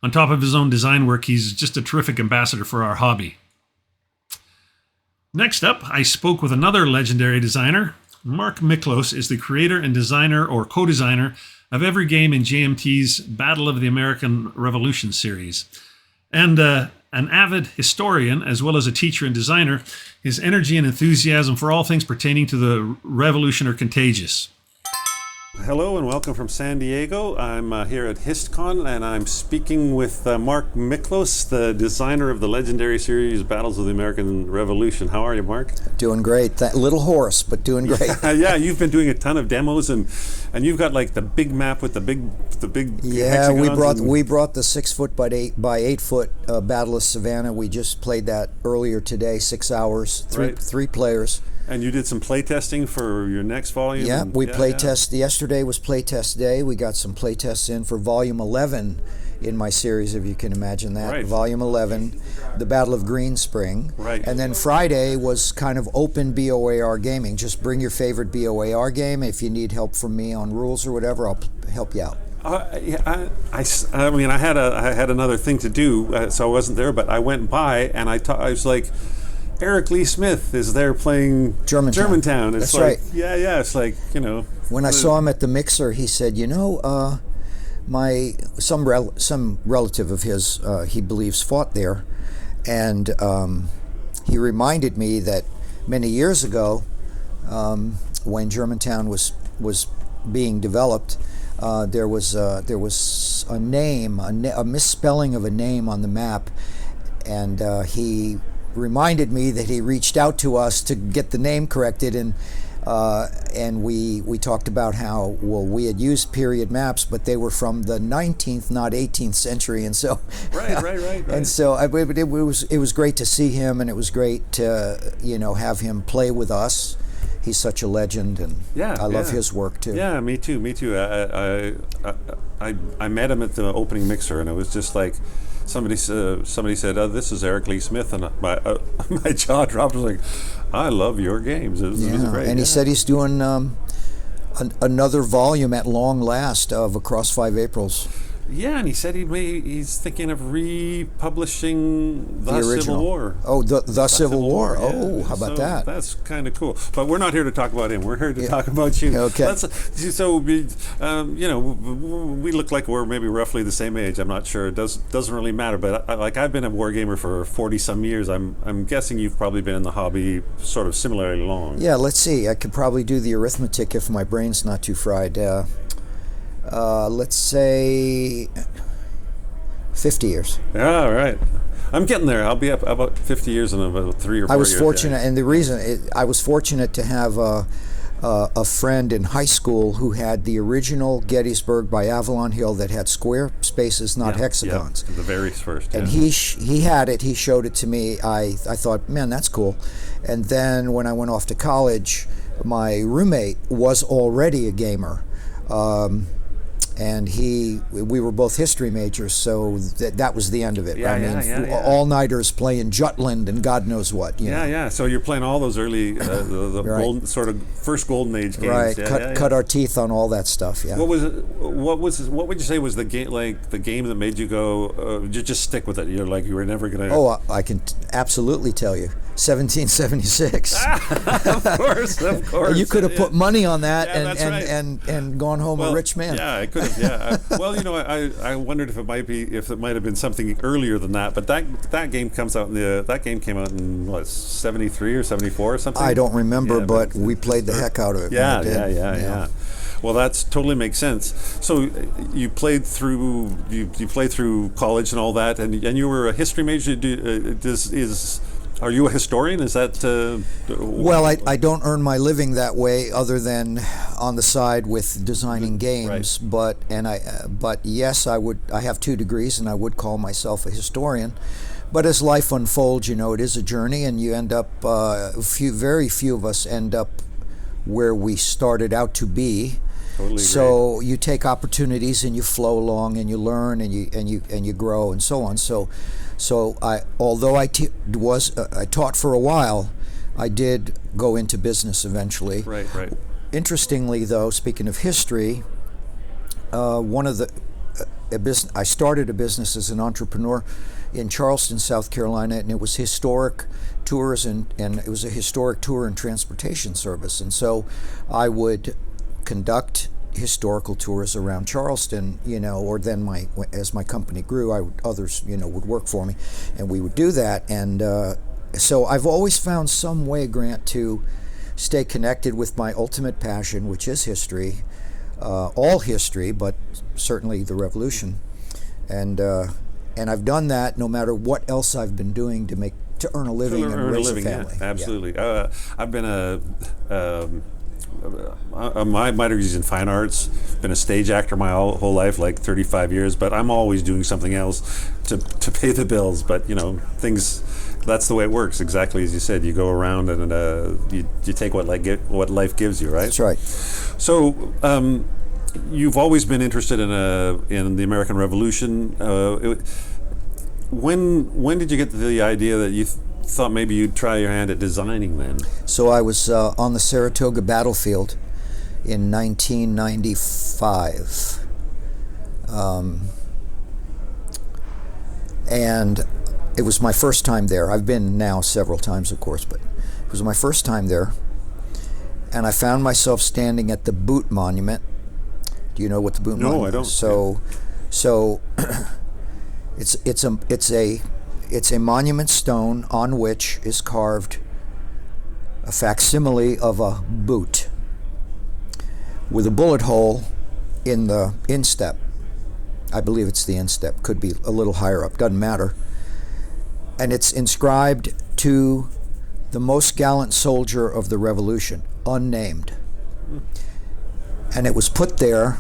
On top of his own design work, he's just a terrific ambassador for our hobby. Next up, I spoke with another legendary designer. Mark Miklos is the creator and designer or co-designer of every game in JMT's Battle of the American Revolution series. And an avid historian, as well as a teacher and designer, his energy and enthusiasm for all things pertaining to the Revolution are contagious. Hello and welcome from San Diego. I'm here at HistCon and I'm speaking with Mark Miklos, the designer of the legendary series Battles of the American Revolution. How are you, Mark? Doing great. A little hoarse, but doing great. Yeah, you've been doing a ton of demos and you've got like the big map with the big Yeah, hexagons we brought the 6 foot by 8 foot Battle of Savannah. We just played that earlier today, 6 hours, three players. And you did some play testing for your next volume? Yeah, we play test. Yesterday was play test day. We got some play tests in for volume 11 in my series, if you can imagine that. Right. Volume 11, the Battle of Green Spring. Right. And then Friday was kind of open BOAR gaming. Just bring your favorite BOAR game. If you need help from me on rules or whatever, I'll help you out. I mean, I had another thing to do, so I wasn't there. But I went by and I was like, Eric Lee Smith is there playing Germantown. It's That's like, right. Yeah. It's like, When I saw him at the mixer, he said, some relative of his, he believes, fought there, and he reminded me that many years ago, when Germantown was being developed, there was a name, a misspelling of a name on the map, and he reminded me that he reached out to us to get the name corrected, and we talked about how we had used period maps, but they were from the 19th, not 18th century, and so right. And so it was great to see him, and it was great to have him play with us. He's such a legend, and I love his work too. Yeah, me too. I met him at the opening mixer, and it was just like. Somebody said, "Oh, this is Eric Lee Smith," and my jaw dropped. I was like, "I love your games." It was great. And he said he's doing another volume at long last of Across 5 Aprils. Yeah, and he said he's thinking of republishing the original. Civil War. Oh, the Civil War. yeah. Oh, how about So that? That's kind of cool. But we're not here to talk about him. We're here to talk about you. Okay. So we, we look like we're maybe roughly the same age. I'm not sure. It doesn't really matter. But I've been a wargamer for 40 some years. I'm guessing you've probably been in the hobby sort of similarly long. Yeah, let's see. I could probably do the arithmetic if my brain's not too fried. Let's say 50 years. Yeah, right. I'm getting there. I'll be up about 50 years in about 3 or 4 years. I was fortunate, and the reason I was fortunate to have a friend in high school who had the original Gettysburg by Avalon Hill that had square spaces, not hexagons. Yeah, the very first. And he had it. He showed it to me. I thought, man, that's cool. And then when I went off to college, my roommate was already a gamer. And we were both history majors, so that was the end of it. Yeah, All-nighters playing Jutland and God knows what. You know. Yeah. So you're playing all those early, the Right. golden, sort of first golden age games. Right, Yeah, cut our teeth on all that stuff. Yeah. What would you say was the game that made you go, just stick with it? You're like, you were never gonna. Oh, I can absolutely tell you, 1776. Of course. You could have put money on that Yeah, that's right. and gone home a rich man. Yeah, I could have. Yeah. I wondered if it might have been something earlier than that. But that game comes out that game came out in what, 73 or 74 or something. I don't remember, Yeah, but we played the heck out of it. Yeah, when it did. yeah. Well, that's totally makes sense. So you played through college and all that, and you were a history major. Are you a historian? Is that? Well, I don't earn my living that way, other than on the side with designing games. Right. But yes, I have 2 degrees, and I would call myself a historian. But as life unfolds, it is a journey, and you end up. Very few of us end up where we started out to be. Totally So you take opportunities and you flow along and you learn and you grow and so on. So although I taught for a while, I did go into business eventually. Right. Interestingly, though, speaking of history, I started a business as an entrepreneur in Charleston, South Carolina, and it was historic tours and it was a historic tour and transportation service. And so I would conduct historical tours around Charleston, or then as my company grew, others would work for me, and we would do that. And so I've always found some way, Grant, to stay connected with my ultimate passion, which is history, all history, but certainly the Revolution. And I've done that no matter what else I've been doing to earn a living and raise a family. Yeah, absolutely. I've been my degree is in fine arts. Been a stage actor my whole life, like 35 years. But I'm always doing something else to pay the bills. But things. That's the way it works. Exactly as you said. You go around and you take what life gives you. Right. That's right. So. You've always been interested in the American Revolution. When did you get the idea that you thought maybe you'd try your hand at designing then? So I was on the Saratoga battlefield in 1995. And it was my first time there. I've been now several times, of course, but it was my first time there. And I found myself standing at the Boot Monument. Do you know what the Boot Monument is? No, I don't. So it's a monument stone on which is carved a facsimile of a boot with a bullet hole in the instep. I believe it's the instep. Could be a little higher up. Doesn't matter. And it's inscribed to the most gallant soldier of the Revolution, unnamed. And it was put there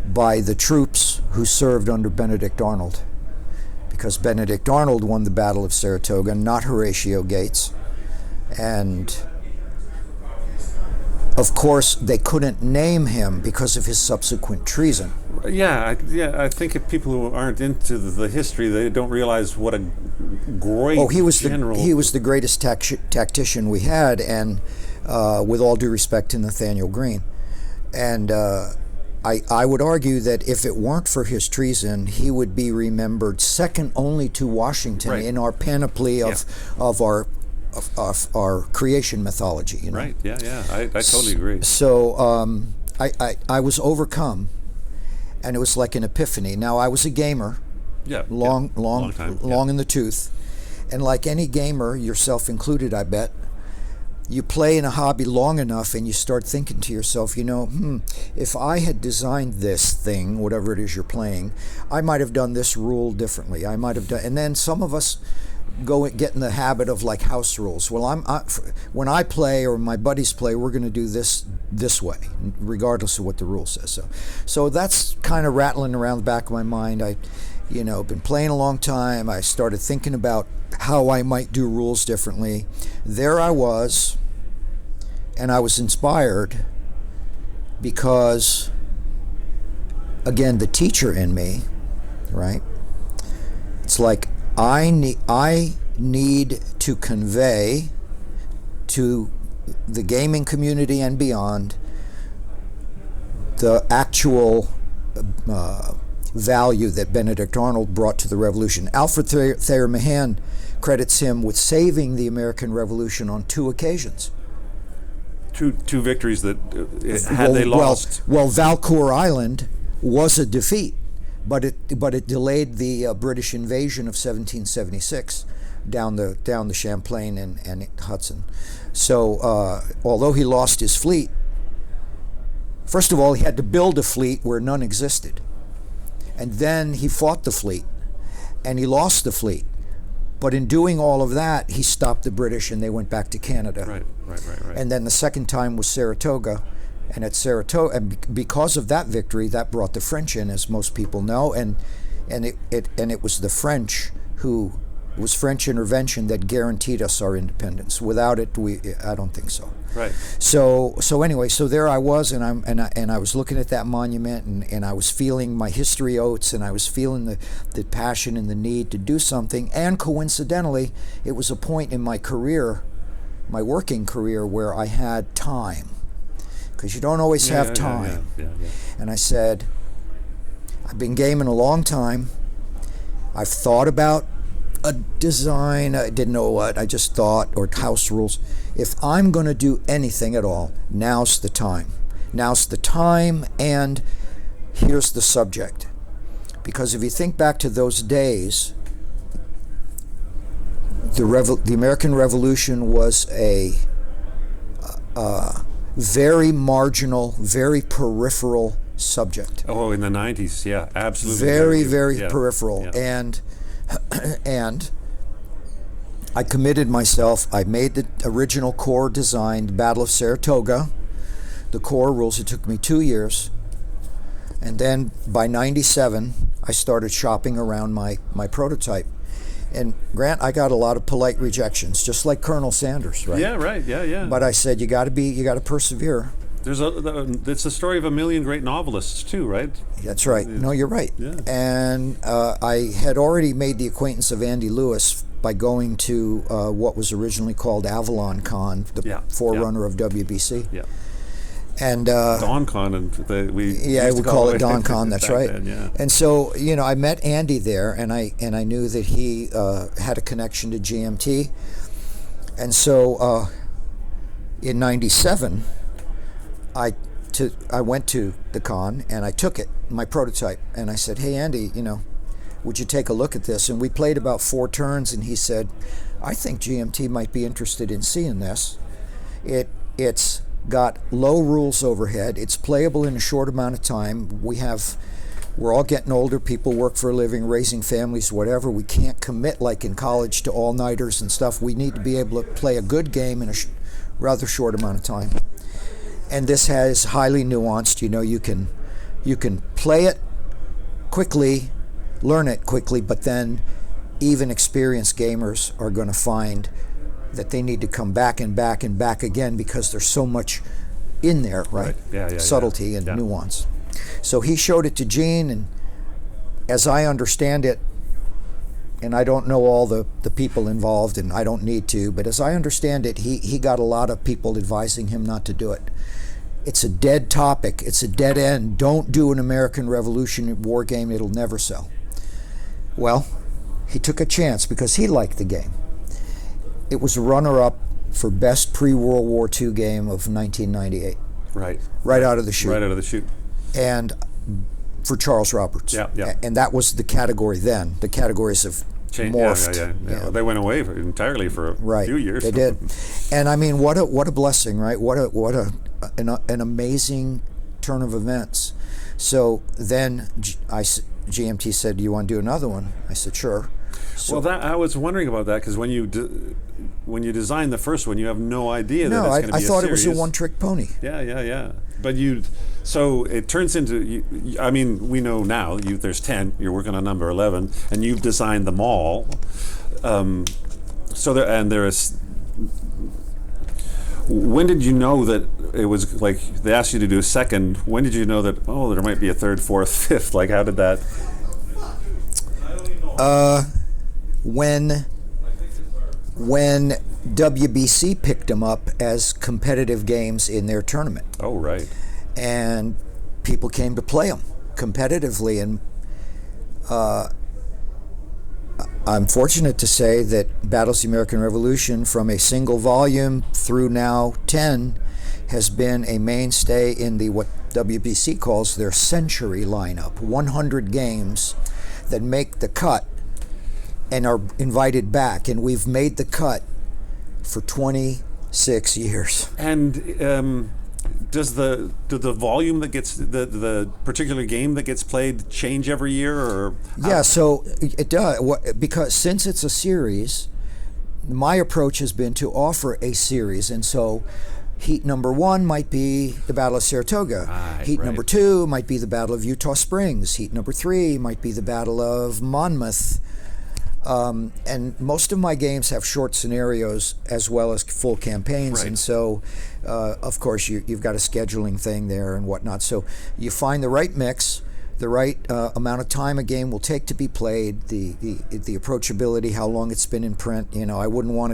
by the troops who served under Benedict Arnold, because Benedict Arnold won the Battle of Saratoga, not Horatio Gates. And of course, they couldn't name him because of his subsequent treason. I think if people who aren't into the history, they don't realize what a great general. He was the greatest tactician we had, and with all due respect to Nathaniel Greene, and I would argue that if it weren't for his treason, he would be remembered second only to Washington Right. in our panoply of our creation mythology. You know? Right. Yeah. Yeah. I totally agree. So I was overcome, and it was like an epiphany. Now I was a gamer, Yeah. long time. in the tooth, and like any gamer, yourself included, I bet, you play in a hobby long enough and you start thinking to yourself, if I had designed this thing, whatever it is you're playing, I might have done this rule differently. I might have done, and then some of us get in the habit of like house rules. Well, when I play or my buddies play, we're going to do this way, regardless of what the rule says. So that's kind of rattling around the back of my mind. Been playing a long time. I started thinking about how I might do rules differently. There I was, and I was inspired because, again, the teacher in me, right? It's like I need to convey to the gaming community and beyond the actual value that Benedict Arnold brought to the revolution. Alfred Thayer Mahan credits him with saving the American Revolution on 2 occasions. Two victories that had they lost. Well, Valcour Island was a defeat, but it delayed the British invasion of 1776 down the Champlain and Hudson. So although he lost his fleet, first of all, he had to build a fleet where none existed. And then he fought the fleet, and he lost the fleet. But in doing all of that, he stopped the British, and they went back to Canada. Right. And then the second time was Saratoga, and at Saratoga, and because of that victory, that brought the French in, as most people know, and it was the French who was French intervention that guaranteed us our independence. Without it, I don't think so. Right. So anyway, so there I was, and I was looking at that monument, and I was feeling my history oats, and I was feeling the passion and the need to do something. And coincidentally, it was a point in my career, my working career, where I had time, because you don't always have time. Yeah. And I said, I've been gaming a long time. I've thought about a design, I didn't know what, I just thought, or house rules. If I'm going to do anything at all, now's the time. Now's the time, and here's the subject. Because if you think back to those days, the American Revolution was a very marginal, very peripheral subject. Oh, in the 90s, yeah, absolutely. Very peripheral. Yeah. And I committed myself. I made the original core design, the Battle of Saratoga, the core rules. It took me 2 years. And then by 97, I started shopping around my prototype. And Grant, I got a lot of polite rejections, just like Colonel Sanders, right? Yeah, right. Yeah. But I said, you got to persevere. It's the story of a million great novelists too, right? That's right. No, you're right. Yeah. And I had already made the acquaintance of Andy Lewis by going to what was originally called Avalon Con, the forerunner of WBC. Yeah. And DonCon, and we call it DonCon. That's right. Then, yeah. And so I met Andy there, and I knew that he had a connection to GMT, and so in '97. I went to the con, and I took it, my prototype, and I said, hey, Andy, would you take a look at this? And we played about 4 turns, and he said, I think GMT might be interested in seeing this. It's got low rules overhead. It's playable in a short amount of time. We're all getting older. People work for a living, raising families, whatever. We can't commit like in college to all-nighters and stuff. We need to be able to play a good game in a rather short amount of time. And this has highly nuanced, you can play it quickly, learn it quickly, but then even experienced gamers are going to find that they need to come back and back and back again because there's so much in there, right? Yeah, subtlety and nuance. So he showed it to Gene, and as I understand it, and I don't know all the people involved, and I don't need to, but as I understand it, he got a lot of people advising him not to do it. it's a dead topic. It's a dead end. Don't do an American Revolution war game. It'll never sell. Well, he took a chance because he liked the game. It was a runner-up for best pre-World War II game of 1998. Right. Right out of the chute. Right out of the chute. And for Charles Roberts. Yeah, yeah. And that was the category then. The categories have morphed. Yeah. They went away entirely for a few years. They did. And I mean, what a blessing, right? What an amazing turn of events. So then GMT said, "Do you want to do another one?" I said, "Sure." So, well, I was wondering about that because when you design the first one, you have no idea that it's going to be I thought a it was series. a one-trick pony. Yeah. But so it turns into. I mean, we know now. There's 10. You're working on number 11, and you've designed them all. There is. When did you know that it was like they asked you to do a second? When did you know that there might be a third, fourth, fifth? Like how did that? When WBC picked them up as competitive games in their tournament. Oh, right. And people came to play them competitively. And I'm fortunate to say that Battles of the American Revolution, from a single volume through now 10, has been a mainstay in what WBC calls their century lineup. 100 games that make the cut and are invited back, and we've made the cut for 26 years. And does the volume that gets the particular game that gets played change every year, or? Yeah, so it does, because since it's a series, my approach has been to offer a series, and so heat number 1 might be the Battle of Saratoga. Heat number 2 might be the Battle of Eutaw Springs. Heat number 3 might be the Battle of Monmouth. And most of my games have short scenarios as well as full campaigns, right. And so, of course, you've got a scheduling thing there and whatnot. So you find the right mix, the right amount of time a game will take to be played, the approachability, how long it's been in print. I wouldn't want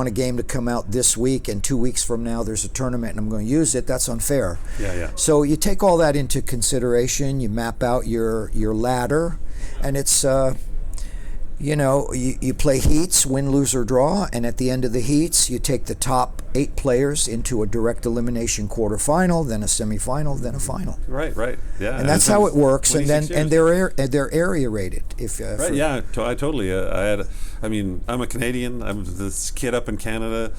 a game to come out this week and 2 weeks from now there's a tournament and I'm going to use it. That's unfair. Yeah. So you take all that into consideration. You map out your ladder, and it's. You play heats, win, lose, or draw, and at the end of the heats, you take the top 8 players into a direct elimination quarterfinal, then a semifinal, then a final. Right, yeah. And that's how it works. And then years. they're area rated. Right, yeah, I totally. I'm a Canadian. I'm this kid up in Canada.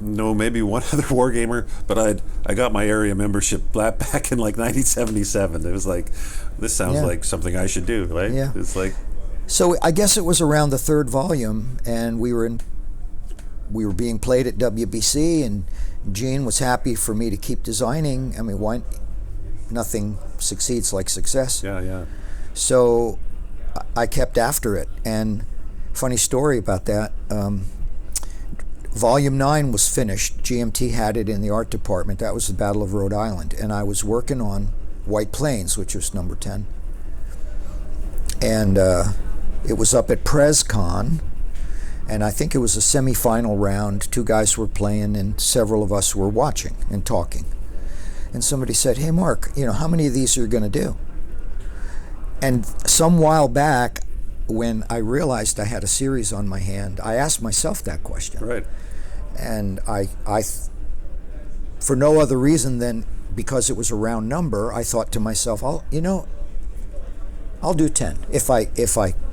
No, maybe one other wargamer, but I got my area membership back in like 1977. It was like, this sounds like something I should do, right? Yeah. It's like. So I guess it was around the 3rd volume, and we were being played at WBC, and Gene was happy for me to keep designing. I mean, nothing succeeds like success. Yeah. So I kept after it, and funny story about that. Volume 9 was finished. GMT had it in the art department. That was the Battle of Rhode Island, and I was working on White Plains, which was number 10, and. It was up at PresCon, and I think it was a semifinal round. 2 guys were playing, and several of us were watching and talking. And somebody said, "Hey, Mark, how many of these are you going to do?" And some while back, when I realized I had a series on my hand, I asked myself that question. Right. And I for no other reason than because it was a round number, I thought to myself, I'll do 10 if I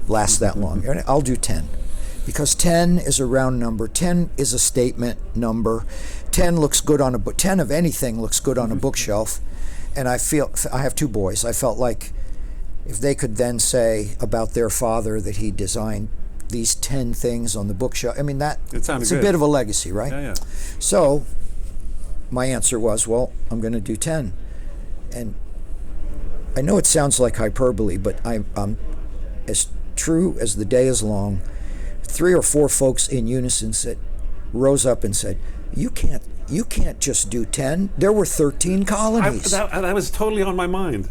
last that long. I'll do 10 because 10 is a round number. 10 is a statement number. 10 looks good on a book. 10 of anything looks good on a bookshelf. And I have 2 boys. I felt like if they could then say about their father that he designed these 10 things on the bookshelf, I mean, it's good. A bit of a legacy, right? Yeah. So my answer was, well, I'm going to do 10. And I know it sounds like hyperbole, but I'm as true as the day is long. 3 or 4 folks in unison rose up and said, "You can't just do 10. There were 13 colonies." That was totally on my mind.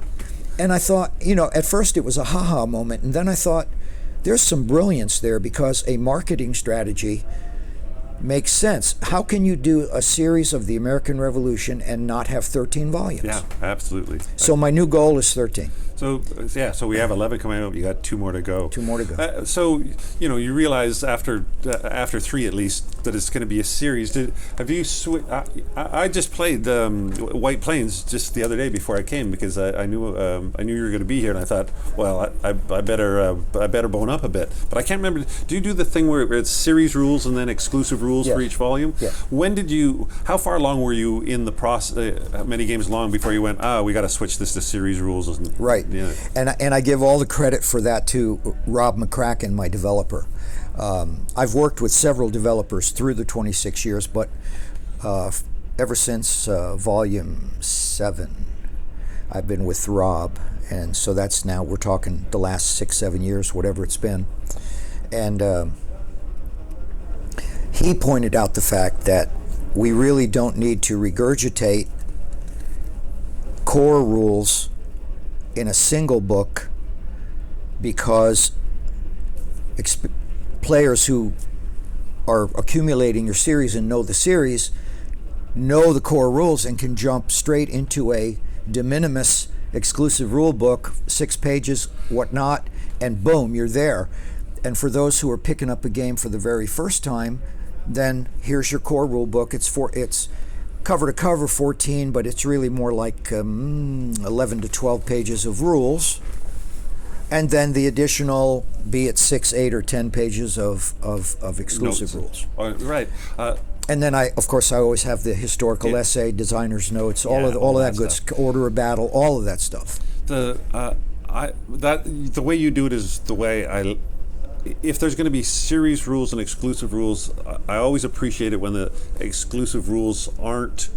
And I thought, at first it was a ha-ha moment, and then I thought, there's some brilliance there because a marketing strategy makes sense. How can you do a series of the American Revolution and not have 13 volumes? Yeah, absolutely. So my new goal is 13. So so we have 11 coming out. You got 2 more to go. 2 more to go. So you realize after 3 at least that it's going to be a series. Have you? I just played White Plains just the other day before I came because I knew you were going to be here, and I thought, well, I better bone up a bit. But I can't remember. Do you do the thing where it's series rules and then exclusive rules for Yes. each volume? Yeah. When did you? How far along were you in the process? How many games long before you went? We got to switch this to series rules. Right. Yeah. And I give all the credit for that to Rob McCracken, my developer. I've worked with several developers through the 26 years, but ever since volume 7, I've been with Rob. And so that's now, we're talking the last 6-7 years, whatever it's been. And he pointed out the fact that we really don't need to regurgitate core rules in a single book because players who are accumulating your series and know the series know the core rules and can jump straight into a de minimis exclusive rule book, 6 pages, whatnot, and boom, you're there. And for those who are picking up a game for the very first time, then here's your core rule book. It's cover to cover 14, but it's really more like 11 to 12 pages of rules, and then the additional, be it 6, 8, or 10 pages of exclusive rules. Right. And then I always have the historical essay, designer's notes, all of that good order of battle, all of that stuff. The way you do it is the way I. If there's going to be series rules and exclusive rules, I always appreciate it when the exclusive rules aren't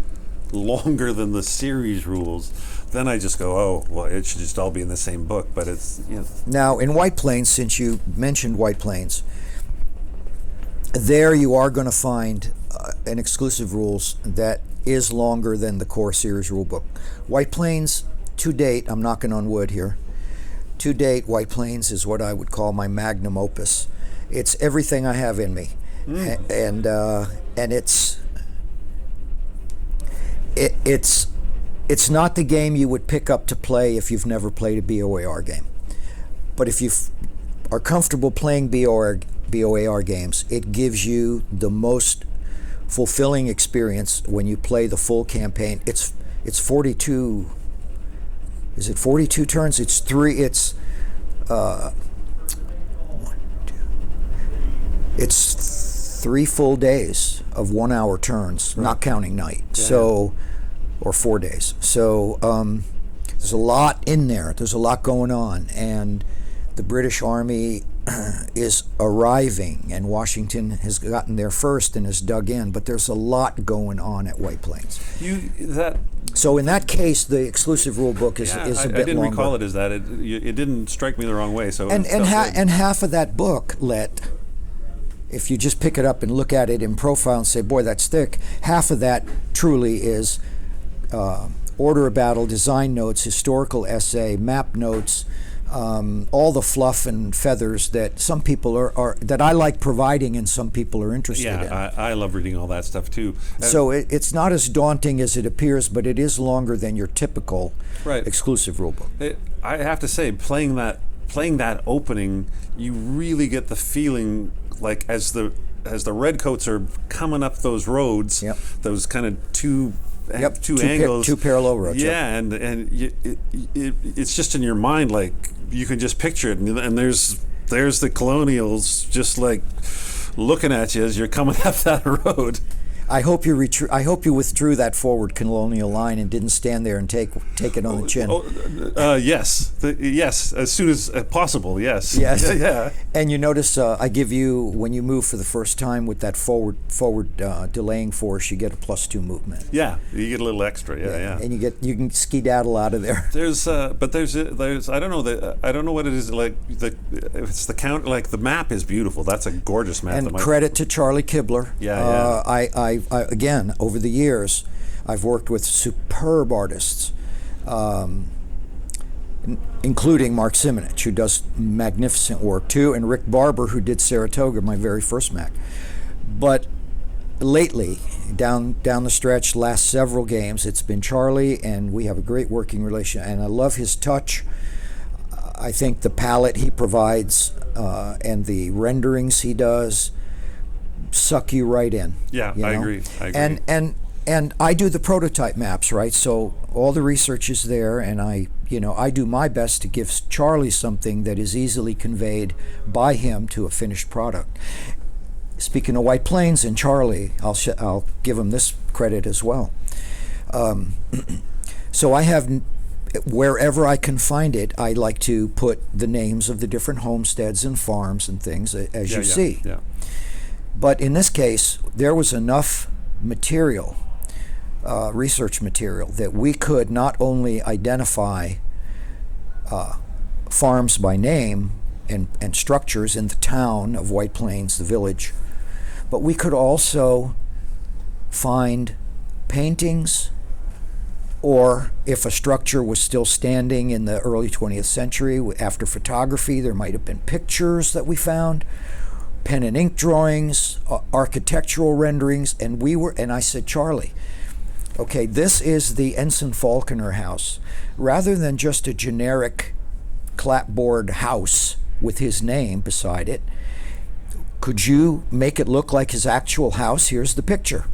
longer than the series rules. Then I just go, oh, well, it should just all be in the same book. But it's, Now, in White Plains, since you mentioned White Plains, there you are going to find an exclusive rules that is longer than the core series rule book. White Plains, to date, I'm knocking on wood here, to date, White Plains is what I would call my magnum opus. It's everything I have in me, and it's not the game you would pick up to play if you've never played a BOAR game. But if you are comfortable playing BOAR games, it gives you the most fulfilling experience when you play the full campaign. It's 42. Is it 42 turns? It's 3. It's 3 full days of 1 hour turns, not counting night. Yeah. So, or 4 days. So there's a lot in there. There's a lot going on, and the British Army is arriving, and Washington has gotten there first and has dug in. But there's a lot going on at White Plains. So in that case, the exclusive rule book is a bit longer. I didn't recall it as that. It didn't strike me the wrong way. So and half of that book, if you just pick it up and look at it in profile and say, boy, that's thick, half of that truly is order of battle, design notes, historical essay, map notes, all the fluff and feathers that some people are that I like providing and some people are interested in. Yeah, I love reading all that stuff too. So it's not as daunting as it appears, but it is longer than your typical exclusive rule book. I have to say, playing that opening, you really get the feeling like as the redcoats are coming up those roads, those kind of two angles, two parallel roads. Yeah, and it's just in your mind, like you can just picture it, and there's the colonials just like looking at you as you're coming up that road. I hope you withdrew that forward colonial line and didn't stand there and take it on the chin. Yes, yes, as soon as possible. Yes. Yes. Yeah. And you notice I give you, when you move for the first time with that forward delaying force, you get a +2 movement. Yeah, you get a little extra. Yeah. And you can skedaddle out of there. There's I don't know what it is like. It's the count. Like the map is beautiful. That's a gorgeous map. And credit to Charlie Kibler. Yeah. I again, over the years, I've worked with superb artists, including Mark Simonich, who does magnificent work too, and Rick Barber, who did Saratoga, my very first Mac. But lately, down the stretch, last several games, it's been Charlie, and we have a great working relation. And I love his touch. I think the palette he provides and the renderings he does suck you right in. Yeah, you I know? agree. And I do the prototype maps, right? So all the research is there, and I do my best to give Charlie something that is easily conveyed by him to a finished product. Speaking of White Plains and Charlie, I'll give him this credit as well. So I have, wherever I can find it, I like to put the names of the different homesteads and farms and things as you see. Yeah. But in this case, there was enough material, research material, that we could not only identify farms by name and structures in the town of White Plains, the village, but we could also find paintings, or if a structure was still standing in the early 20th century after photography, there might have been pictures that we found, pen and ink drawings, architectural renderings, and I said, Charlie, okay, this is the Ensign Falconer house. Rather than just a generic clapboard house with his name beside it, could you make it look like his actual house? Here's the picture.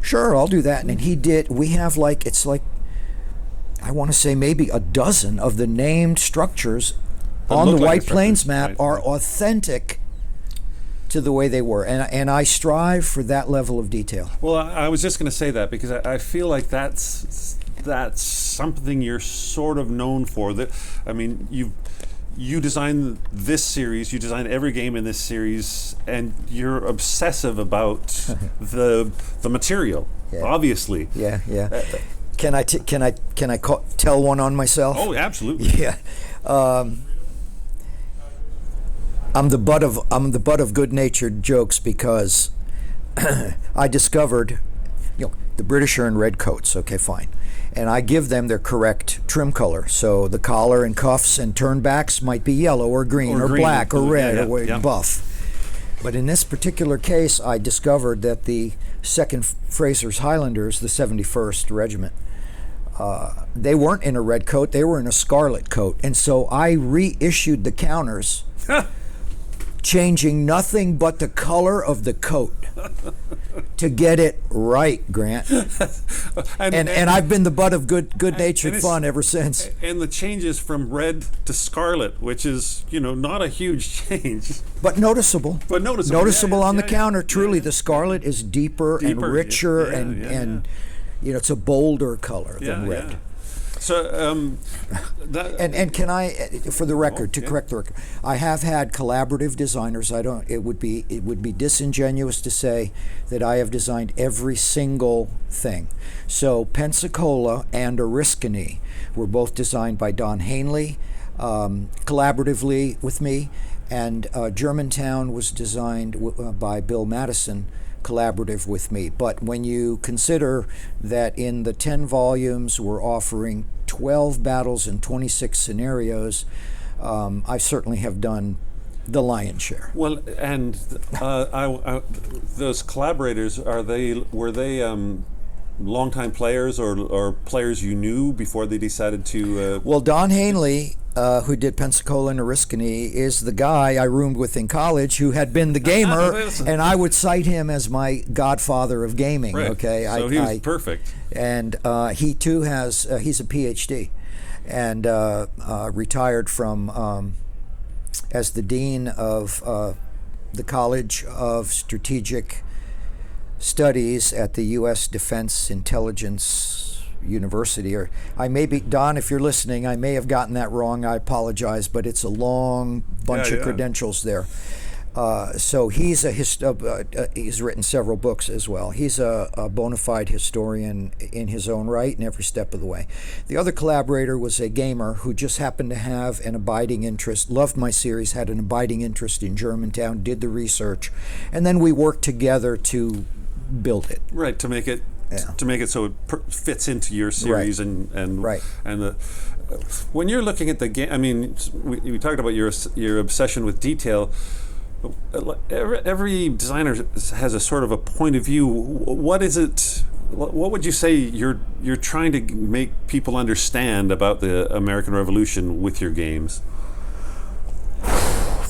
Sure, I'll do that. And he did. We have I want to say maybe a dozen of the named structures on the White Plains map are authentic to the way they were, and I strive for that level of detail. Well, I was just going to say that because I feel like that's something you're sort of known for. That, I mean, you design this series, you design every game in this series, and you're obsessive about the material. Yeah. Obviously. Yeah. Can I tell one on myself? Oh, absolutely. Yeah. I'm the butt of good-natured jokes because I discovered, the British are in red coats. Okay, fine, and I give them their correct trim color. So the collar and cuffs and turnbacks might be yellow or green or black or red or buff. But in this particular case, I discovered that the 2nd Fraser's Highlanders, the 71st Regiment, they weren't in a red coat; they were in a scarlet coat, and so I reissued the counters. Changing nothing but the color of the coat to get it right, Grant. and I've been the butt of good-natured fun ever since. And the changes from red to scarlet, which is, not a huge change. But noticeable. Noticeable on the counter. Truly, the scarlet is deeper and richer, and it's a bolder color than red. Yeah. So, and can I, for the record, correct the record, I have had collaborative designers. It would be disingenuous to say that I have designed every single thing. So Pensacola and Oriskany were both designed by Don Hanley, collaboratively with me, and Germantown was designed by Bill Madison, collaborative with me. But when you consider that in the 10 volumes we're offering 12 battles and 26 scenarios, I certainly have done the lion's share. Well, and those collaborators, were they longtime players or players you knew before they decided to? Well, Don Hanley, who did Pensacola and Oriskany, is the guy I roomed with in college who had been the gamer, and I would cite him as my godfather of gaming. Right. Okay, so he was perfect. And he too he's a PhD, and retired from as the dean of the College of Strategic Studies at the U.S. Defense Intelligence University. Or I may be, Don, if you're listening, I may have gotten that wrong. I apologize, but it's a long bunch of credentials there. So he's he's written several books as well. He's a bona fide historian in his own right and every step of the way. The other collaborator was a gamer who just happened to have an abiding interest, loved my series, had an abiding interest in Germantown, did the research, and then we worked together to build it. Right, to make it so it fits into your series. Right. and right. And the when you're looking at the game, I mean, we talked about your obsession with detail. Every designer has a sort of a point of view. What is it? What would you say you're trying to make people understand about the American Revolution with your games?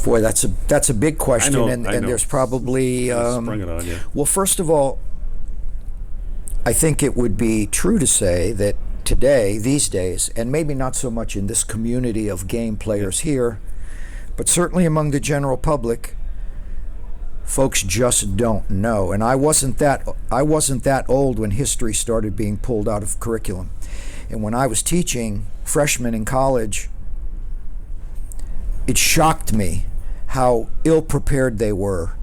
Boy, that's a big question, I know. and there's probably Sprung it on you. well, first of all, I think it would be true to say that today, these days, and maybe not so much in this community of game players here, but certainly among the general public, folks just don't know. And I wasn't that old when history started being pulled out of curriculum. And when I was teaching freshmen in college, it shocked me how ill-prepared they were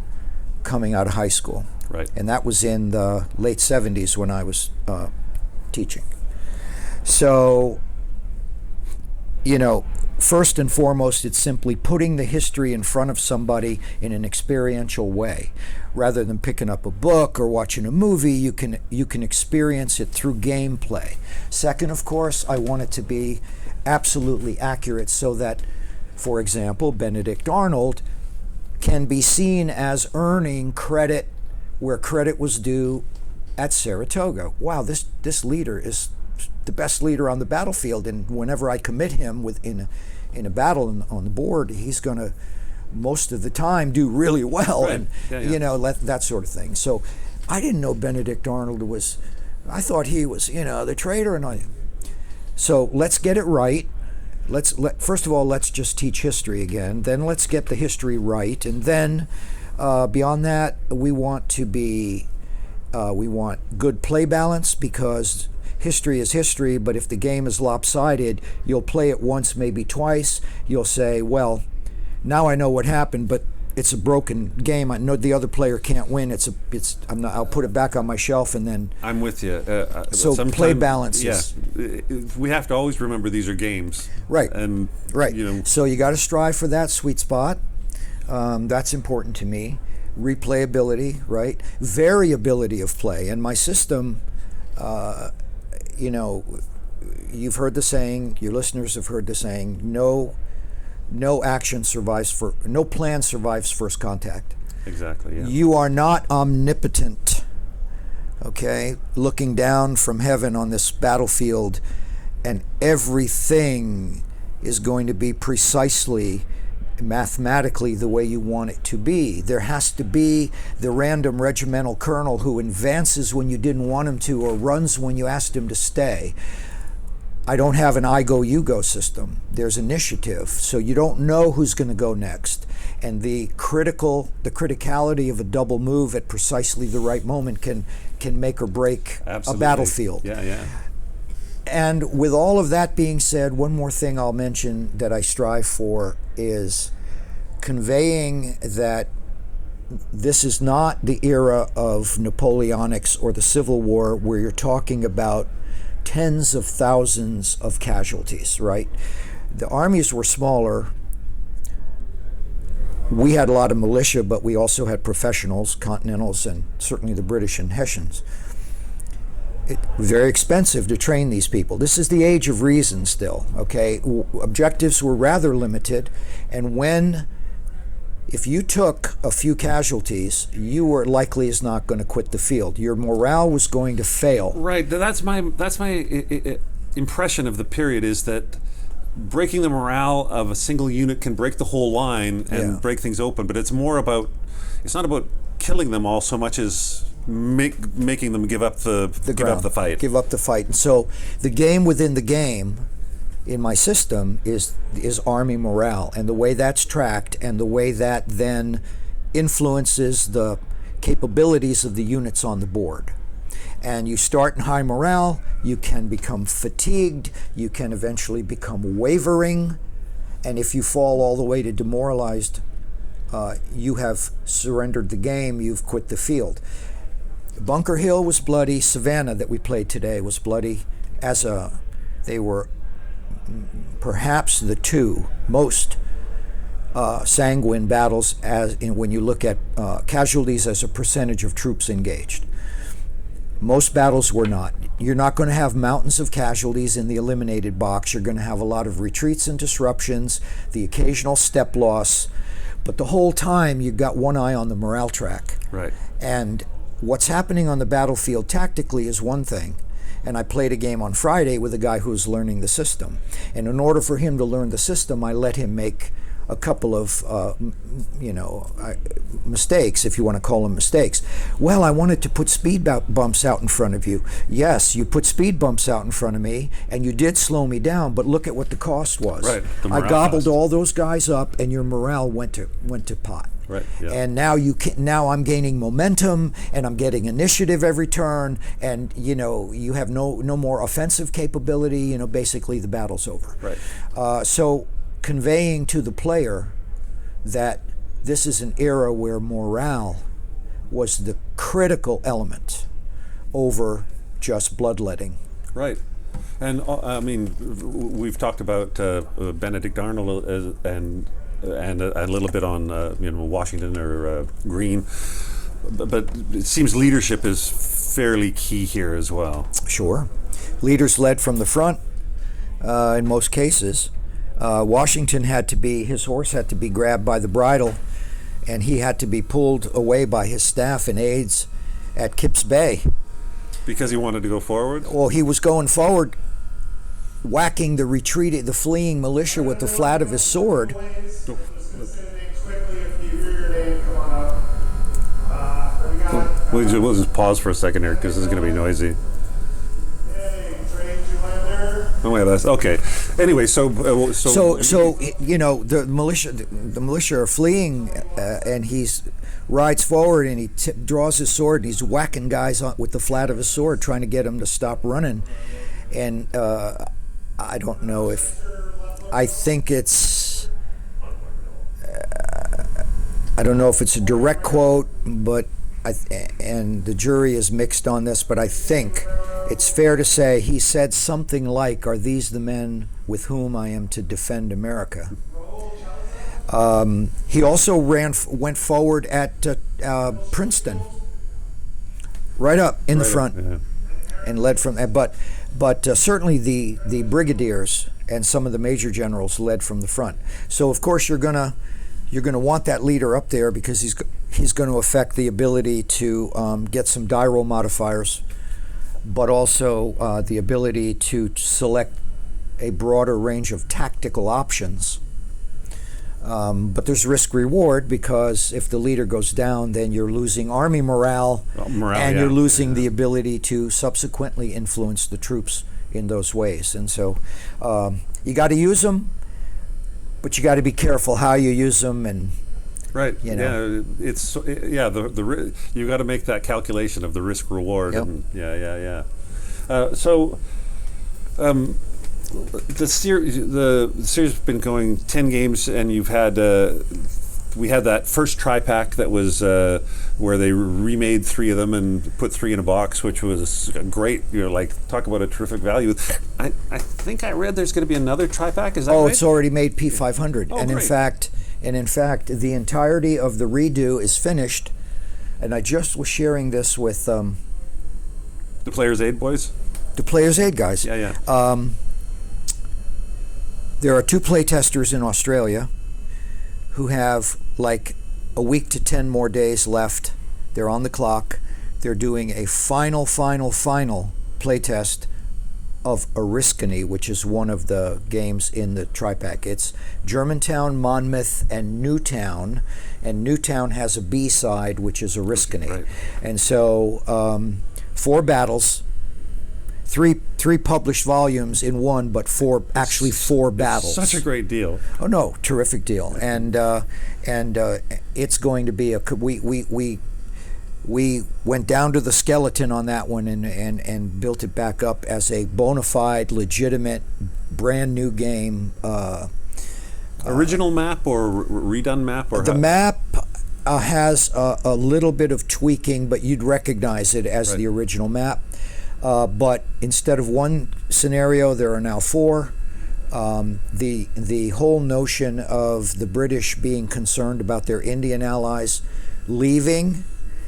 coming out of high school. Right. And that was in the late 70s when I was teaching. So, first and foremost, it's simply putting the history in front of somebody in an experiential way. Rather than picking up a book or watching a movie, you can experience it through gameplay. Second, of course, I want it to be absolutely accurate so that, for example, Benedict Arnold can be seen as earning credit where credit was due at Saratoga. Wow, this leader is the best leader on the battlefield, and whenever I commit him in a battle on the board, he's going to most of the time do really well, right. And that sort of thing. So I didn't know Benedict Arnold was. I thought he was the traitor, and so let's get it right. First of all, let's just teach history again. Then let's get the history right, and then beyond that, we want good play balance, because history is history. But if the game is lopsided, you'll play it once, maybe twice. You'll say, "Well, now I know what happened, but it's a broken game. I know the other player can't win. I'll put it back on my shelf, and then." I'm with you. So play balance. Yeah, we have to always remember these are games. Right. And right. So you got to strive for that sweet spot. That's important to me. Replayability, right? Variability of play. And my system, you've heard the saying. Your listeners have heard the saying. No plan survives first contact. Exactly, yeah. You are not omnipotent, okay? Looking down from heaven on this battlefield, and everything is going to be precisely mathematically the way you want it to be. There has to be the random regimental colonel who advances when you didn't want him to, or runs when you asked him to stay. I don't have an I go, you go system. There's initiative, so you don't know who's going to go next. And the criticality of a double move at precisely the right moment can make or break Absolutely. A battlefield. Yeah. And with all of that being said, one more thing I'll mention that I strive for is conveying that this is not the era of Napoleonics or the Civil War where you're talking about tens of thousands of casualties, right? The armies were smaller. We had a lot of militia, but we also had professionals, Continentals, and certainly the British and Hessians. Very expensive to train these people. This is the age of reason still, okay? Objectives were rather limited, and if you took a few casualties, you were likely as not going to quit the field. Your morale was going to fail. Right. That's my impression of the period, is that breaking the morale of a single unit can break the whole line and break things open. But it's not about killing them all so much as making them give up the fight. Give up the fight. And so the game within the game in my system is army morale, and the way that's tracked and the way that then influences the capabilities of the units on the board. And you start in high morale, you can become fatigued, you can eventually become wavering, and if you fall all the way to demoralized, you have surrendered the game, you've quit the field. Bunker Hill was bloody. Savannah, that we played today, was bloody. They were perhaps the two most sanguine battles when you look at casualties as a percentage of troops engaged. Most battles were not. You're not going to have mountains of casualties in the eliminated box. You're going to have a lot of retreats and disruptions, the occasional step loss. But the whole time you've got one eye on the morale track. Right. And what's happening on the battlefield tactically is one thing. And I played a game on Friday with a guy who was learning the system. And in order for him to learn the system, I let him make a couple of, mistakes, if you want to call them mistakes. Well, I wanted to put speed bumps out in front of you. Yes, you put speed bumps out in front of me, and you did slow me down. But look at what the cost was. Right, the I morale gobbled cost. all those guys up, and your morale went to pot. Right. Yeah. And now now I'm gaining momentum, and I'm getting initiative every turn, and you have no more offensive capability. Basically the battle's over. Right. So conveying to the player that this is an era where morale was the critical element over just bloodletting. Right. And I mean, we've talked about Benedict Arnold and a little bit on Washington or Green, but it seems leadership is fairly key here as well. Sure. Leaders led from the front in most cases. Washington his horse had to be grabbed by the bridle, and he had to be pulled away by his staff and aides at Kips Bay. Because he wanted to go forward? Well, he was going forward, whacking the fleeing militia with the flat of his sword. We'll just pause for a second here because this is going to be noisy. Oh wait, that's okay. Anyway, so the militia are fleeing, and he rides forward and he draws his sword and he's whacking guys with the flat of his sword, trying to get them to stop running. And I don't know I think it's I don't know if it's a direct quote, but and the jury is mixed on this, but I think it's fair to say he said something like, "Are these the men with whom I am to defend America?" He also went forward at Princeton, right up in the front, yeah. and led from. But certainly the brigadiers and some of the major generals led from the front. So of course you're gonna want that leader up there because he's going to affect the ability to get some die roll modifiers, but also the ability to select a broader range of tactical options. But there's risk reward because if the leader goes down, then you're losing army morale, and you're losing the ability to subsequently influence the troops in those ways. And so you got to use them, but you got to be careful how you use them. And right, yeah, it's you got to make that calculation of the risk reward. Yep. And the series has been going 10 games, and you've had we had that first tri-pack that was where they remade 3 of them and put 3 in a box, which was great. Talk about a terrific value. I think I read there's going to be another tri-pack. Is that right? It's already made P500, Oh, and great. in fact, the entirety of the redo is finished. And I just was sharing this with The Player's Aid boys? the Player's Aid guys. Yeah. There are 2 playtesters in Australia who have like a week to 10 more days left. They're on the clock. They're doing a final playtest of Oriskany, which is one of the games in the tri-pack. It's Germantown, Monmouth, and Newtown has a B-side, which is Oriskany. Right. And so 4 battles, three published volumes in one, but 4 battles. Such a great deal. Oh no, terrific deal, and it's going to be we went down to the skeleton on that one and built it back up as a bona fide, legitimate, brand new game. Original map or redone map or The map has a little bit of tweaking, but you'd recognize it as the original map. But instead of 1 scenario, there are now 4. The whole notion of the British being concerned about their Indian allies leaving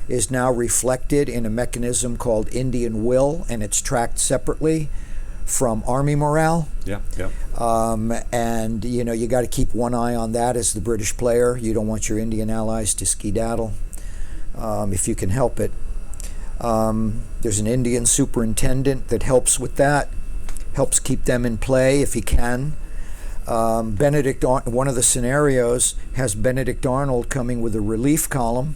is now reflected in a mechanism called Indian Will, and it's tracked separately from Army morale. Yeah, yeah. And you got to keep one eye on that as the British player. You don't want your Indian allies to skedaddle if you can help it. There's an Indian superintendent that helps with that, helps keep them in play if he can. One of the scenarios has Benedict Arnold coming with a relief column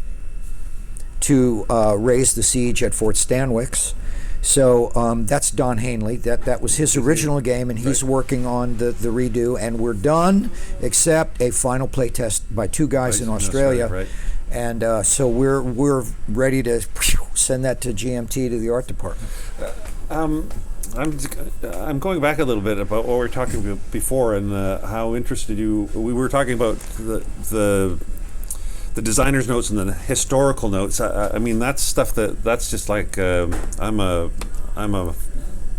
to raise the siege at Fort Stanwix. So that's Don Hanley. That was his original game, and he's working on the redo. And we're done, except a final play test by two guys in Australia. Right. And so we're ready to send that to GMT, to the art department. I'm going back a little bit about what we were talking about before, and how interested we were talking about the designer's notes and the historical notes. I mean, that's stuff that's just like I'm a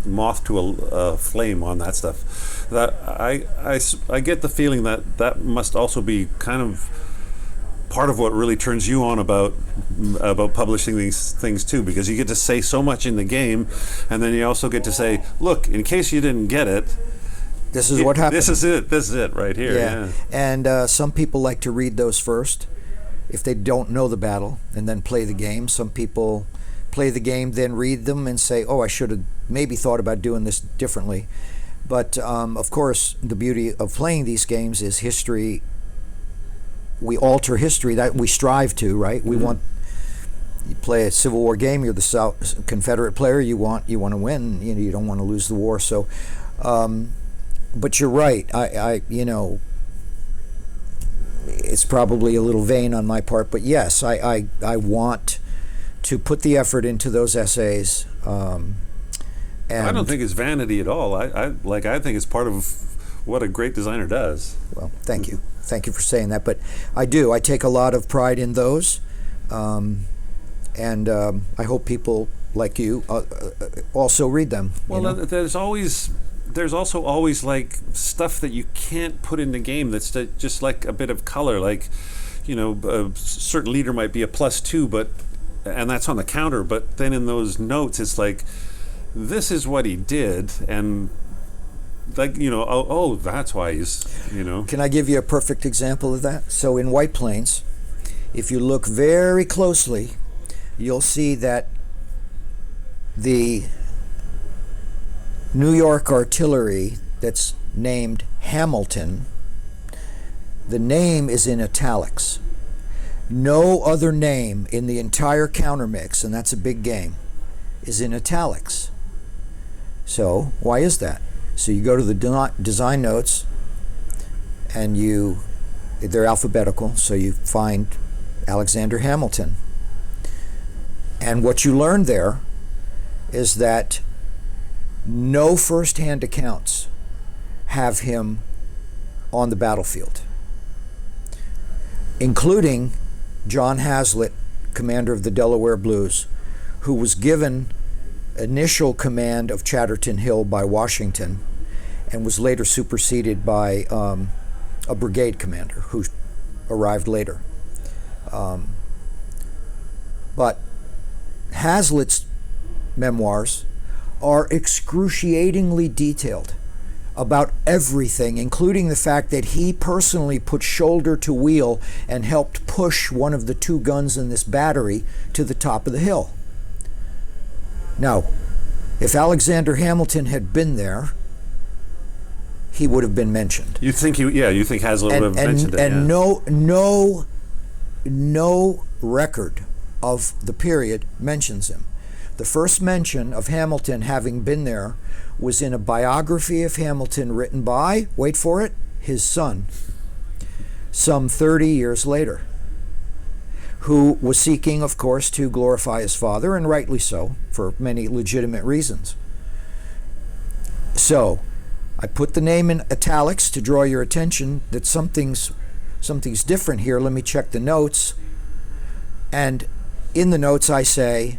moth to a flame on that stuff. That I get the feeling that must also be kind of part of what really turns you on about publishing these things too, because you get to say so much in the game, and then you also get to say, look, in case you didn't get it, this is what happened. This is it right here. Yeah. And some people like to read those first if they don't know the battle, and then play the game. Some people play the game, then read them and say, oh, I should have maybe thought about doing this differently. But of course, the beauty of playing these games is history. We alter history, that we strive to, right? We want, you play a Civil War game, you're the Confederate player, you want to win, you don't want to lose the war. So but you're right. I it's probably a little vain on my part, but yes, I want to put the effort into those essays. And I don't think it's vanity at all. I think it's part of what a great designer does. Well, thank you. Thank you for saying that. But I do. I take a lot of pride in those. And I hope people like you also read them. Well, there's also always like stuff that you can't put in the game that's just like a bit of color. Like, a certain leader might be a +2, and that's on the counter. But then in those notes, it's like, this is what he did, and like, that's why he's, Can I give you a perfect example of that? So in White Plains, if you look very closely, you'll see that the New York artillery that's named Hamilton, the name is in italics. No other name in the entire counter mix, and that's a big game, is in italics. So why is that? So you go to the design notes, and they're alphabetical, so you find Alexander Hamilton. And what you learn there is that no first-hand accounts have him on the battlefield, including John Hazlitt, commander of the Delaware Blues, who was given initial command of Chatterton Hill by Washington and was later superseded by a brigade commander who arrived later. But Hazlitt's memoirs are excruciatingly detailed about everything, including the fact that he personally put shoulder to wheel and helped push one of the two guns in this battery to the top of the hill. Now, if Alexander Hamilton had been there, he would have been mentioned. You think Hazlitt would have mentioned it? And no record of the period mentions him. The first mention of Hamilton having been there was in a biography of Hamilton written by, wait for it, his son, some 30 years later, who was seeking, of course, to glorify his father, and rightly so, for many legitimate reasons. So, I put the name in italics to draw your attention that something's different here. Let me check the notes. And in the notes I say,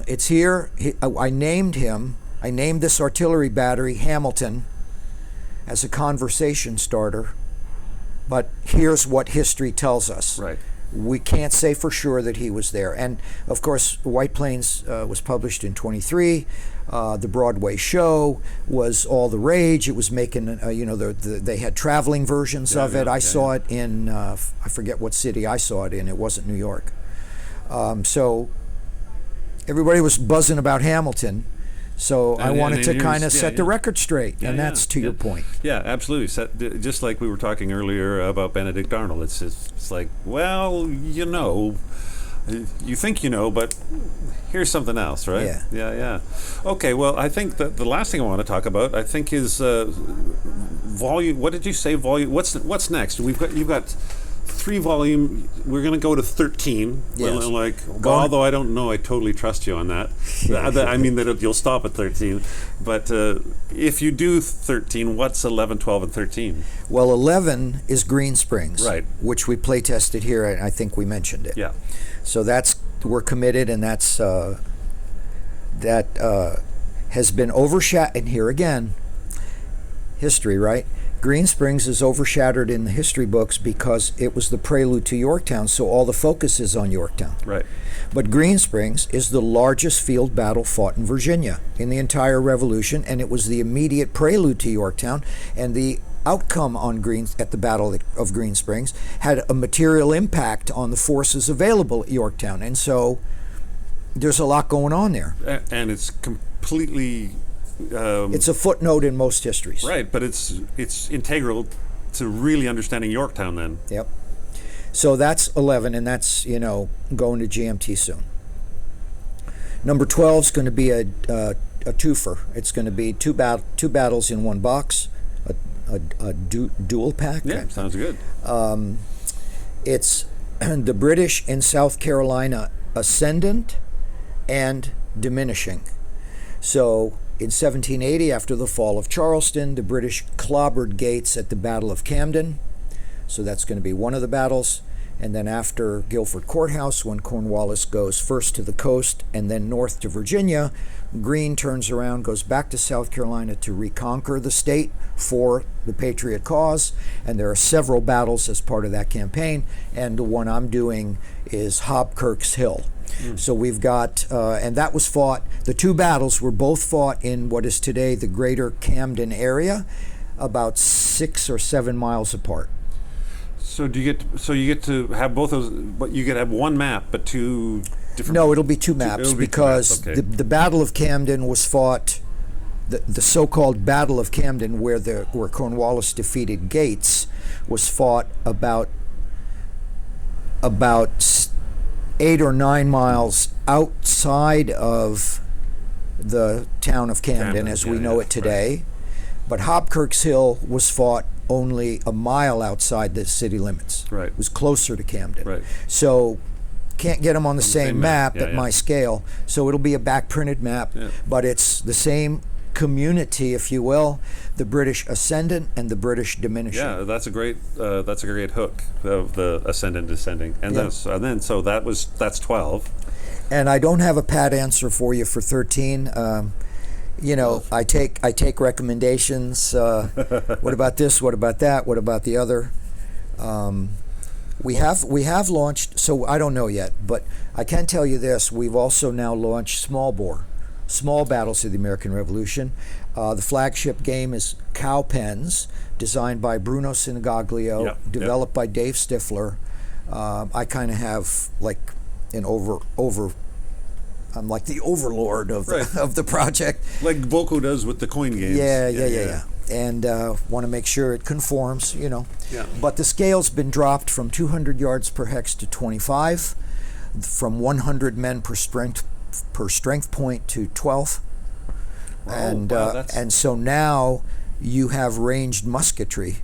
it's here. I named him. I named this artillery battery Hamilton as a conversation starter. But here's what history tells us. Right. We can't say for sure that he was there. And of course, White Plains was published in 23. The Broadway show was all the rage. It was making, they had traveling versions of it. I saw it in, I forget what city I saw it in. It wasn't New York. So everybody was buzzing about Hamilton. So I wanted to kind of set the record straight, and that's to your point. Yeah, absolutely. Just like we were talking earlier about Benedict Arnold, it's like, well, you think but here's something else, right? Yeah. Okay, well, I think that the last thing I want to talk about, I think, is volume. What did you say? Volume. What's next? You've got 3 volume. We're going to go to 13. Yes. Although I don't know, I totally trust you on that. I mean that you'll stop at 13. But if you do 13, what's 11, 12, and 13? Well, 11 is Green Springs, right? Which we play tested here, and I think we mentioned it. Yeah. So we're committed, and that's has been overshadowed. And here again, history, right? Green Springs is overshadowed in the history books because it was the prelude to Yorktown, so all the focus is on Yorktown. Right. But Green Springs is the largest field battle fought in Virginia in the entire Revolution, and it was the immediate prelude to Yorktown, and the outcome at the Battle of Green Springs had a material impact on the forces available at Yorktown, and so there's a lot going on there. And it's completely... it's a footnote in most histories. Right, but it's integral to really understanding Yorktown then. Yep. So that's 11, and that's, going to GMT soon. Number 12 is going to be a twofer. It's going to be two battles in one box, a dual pack. Yeah, sounds good. It's the British in South Carolina ascendant and diminishing. So in 1780, after the fall of Charleston, the British clobbered Gates at the Battle of Camden. So that's going to be one of the battles. And then after Guilford Courthouse, when Cornwallis goes first to the coast and then north to Virginia, Greene turns around, goes back to South Carolina to reconquer the state for the Patriot cause. And there are several battles as part of that campaign. And the one I'm doing is Hobkirk's Hill. So we've got, and that was fought, the 2 battles were both fought in what is today the greater Camden area, about 6 or 7 miles apart. So you get to have both those, but you get to have one map, but 2 different... No, it'll be 2 maps because Okay. the Battle of Camden was fought, the so-called Battle of Camden, where Cornwallis defeated Gates, was fought about 8 or 9 miles outside of the town of Camden as we know it today. Right. But Hobkirk's Hill was fought only a mile outside the city limits. Right. It was closer to Camden. Right. So can't get them on the same map at my scale. So it'll be a back printed map, but it's the same community, if you will, the British ascendant and the British diminishing. Yeah, that's a great hook of the ascendant descending, and then that's 12. And I don't have a pat answer for you for 13. I take recommendations. What about this? What about that? What about the other? We have launched. So I don't know yet, but I can tell you this: we've also now launched small battles of the American Revolution. The flagship game is Cow Pens, designed by Bruno Sinigaglio, developed by Dave Stifler. I kind of have like an I'm like the overlord of the project. Like Voco does with the coin games. Yeah. And want to make sure it conforms, Yeah. But the scale's been dropped from 200 yards per hex to 25, from 100 men per strength point to 12. And so now you have ranged musketry,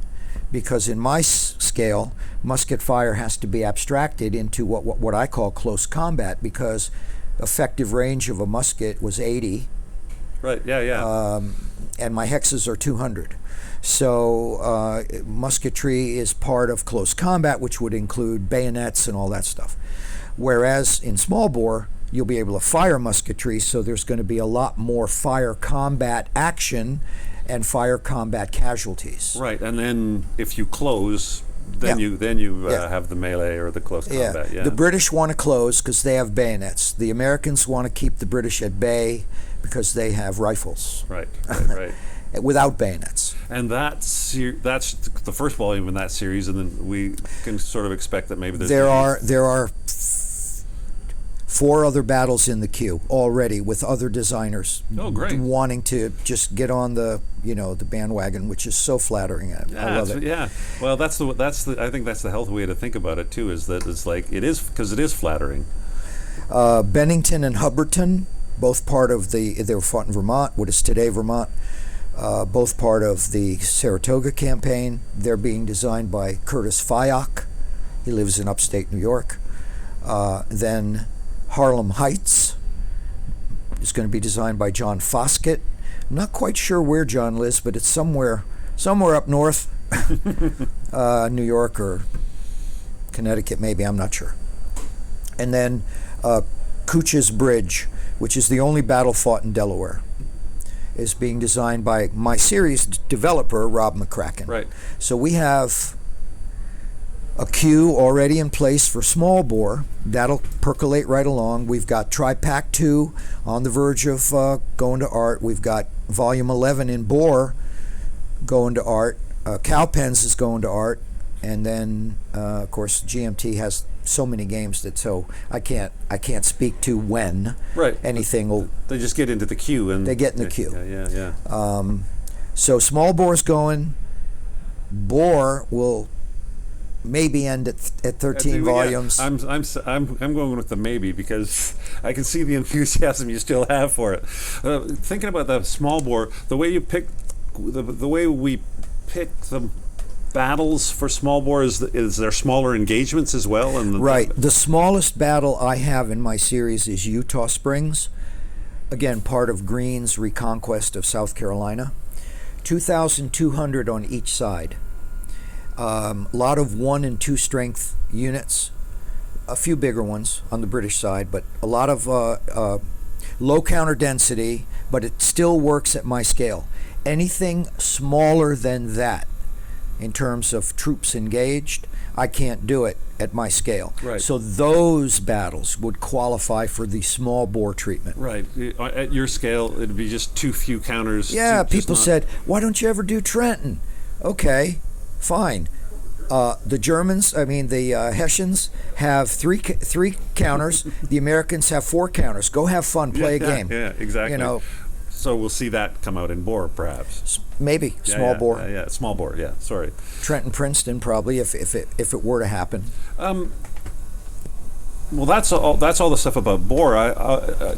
because in my scale, musket fire has to be abstracted into what I call close combat, because effective range of a musket was 80. Right, yeah. And my hexes are 200. So musketry is part of close combat, which would include bayonets and all that stuff. Whereas in small bore, you'll be able to fire musketry, so there's going to be a lot more fire combat action and fire combat casualties. Right, and then if you close, then Yeah. you Yeah. have the melee or the close combat. Yeah. The British want to close because they have bayonets. The Americans want to keep the British at bay because they have rifles right. Right. without bayonets. And that's the first volume in that series, and then we can sort of expect that maybe There are 4 other battles in the queue already with other designers Oh, great. wanting to just get on the the bandwagon, which is so flattering. I love it. Yeah. Well, that's the I think that's the healthy way to think about it too. Is that it's like it is because it is flattering. Bennington and Hubbardton, both part of they were fought in Vermont, what is today Vermont. Both part of the Saratoga campaign. They're being designed by Curtis Fyock. He lives in upstate New York. Then Harlem Heights is going to be designed by John Foskett. I'm not quite sure where John lives, but it's somewhere up north, New York or Connecticut, maybe. I'm not sure. And then Cooch's Bridge, which is the only battle fought in Delaware, is being designed by my series developer, Rob McCracken. Right. So we have a queue already in place for small bore. That'll percolate right along. We've got Tri-Pack 2 on the verge of going to art. We've got Volume 11 in bore going to art. Cowpens is going to art. And then, of course, GMT has so many games that I can't speak to when Right. anything will. They just get into the queue and They get in the queue. Yeah. So small bore's going. Bore will maybe end at 13 volumes. I'm going with the maybe because I can see the enthusiasm you still have for it. Thinking about the small bore, the way you pick, the way we pick the battles for small bore is there smaller engagements as well? And Right. The smallest battle I have in my series is Utah Springs. Again, part of Green's reconquest of South Carolina. 2,200 on each side. A lot of 1 and 2 strength units. A few bigger ones on the British side, but a lot of low counter density, but it still works at my scale. Anything smaller than that, in terms of troops engaged, I can't do it at my scale. Right. So those battles would qualify for the small bore treatment. Right. At your scale, it'd be just too few counters. Yeah, just people not- said, why don't you ever do Trenton? Okay, fine. The Germans, the Hessians have three counters. The Americans have 4 counters. Go have fun, play a game. Yeah, exactly. You know, So we'll see that come out in bore, perhaps. maybe small bore. Yeah, small bore. Yeah, sorry. Trenton, Princeton, probably if it were to happen. Well, that's all the stuff about bore.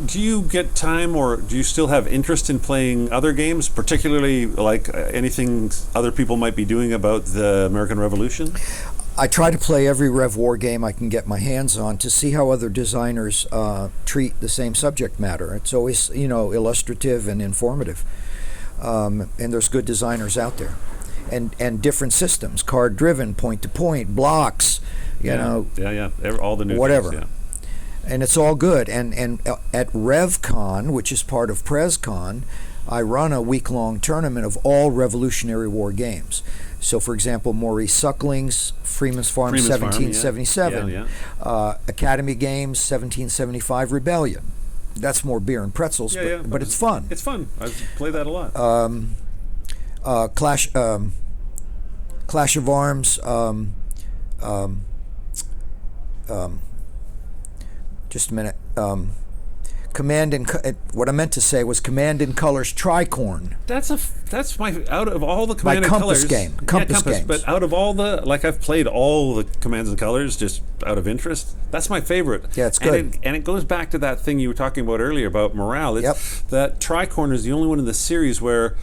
Do you get time, or do you still have interest in playing other games, particularly like anything other people might be doing about the American Revolution? I try to play every Rev War game I can get my hands on to see how other designers treat the same subject matter. It's always, illustrative and informative. And there's good designers out there. And different systems, card-driven, point-to-point, blocks, Yeah, all the new whatever. things, And it's all good. And at RevCon, which is part of PresCon, I run a week-long tournament of all Revolutionary War games. So, for example, Maurice Suckling's Freeman's Farm, Freeman's Farm, 1777. Yeah. Academy Games, 1775 Rebellion. That's more beer and pretzels, but it's fun. It's fun. I've played that a lot. Clash of Arms. Just a minute. Command in what I meant to say was Command in Colors Tricorn. That's my out of all the My Command and Compass Colors game. Compass games. But out of all the I've played all the Commands and Colors just out of interest. That's my favorite. Yeah, it's good. And it goes back to that thing you were talking about earlier about morale. Yep. That Tricorn is the only one in the series where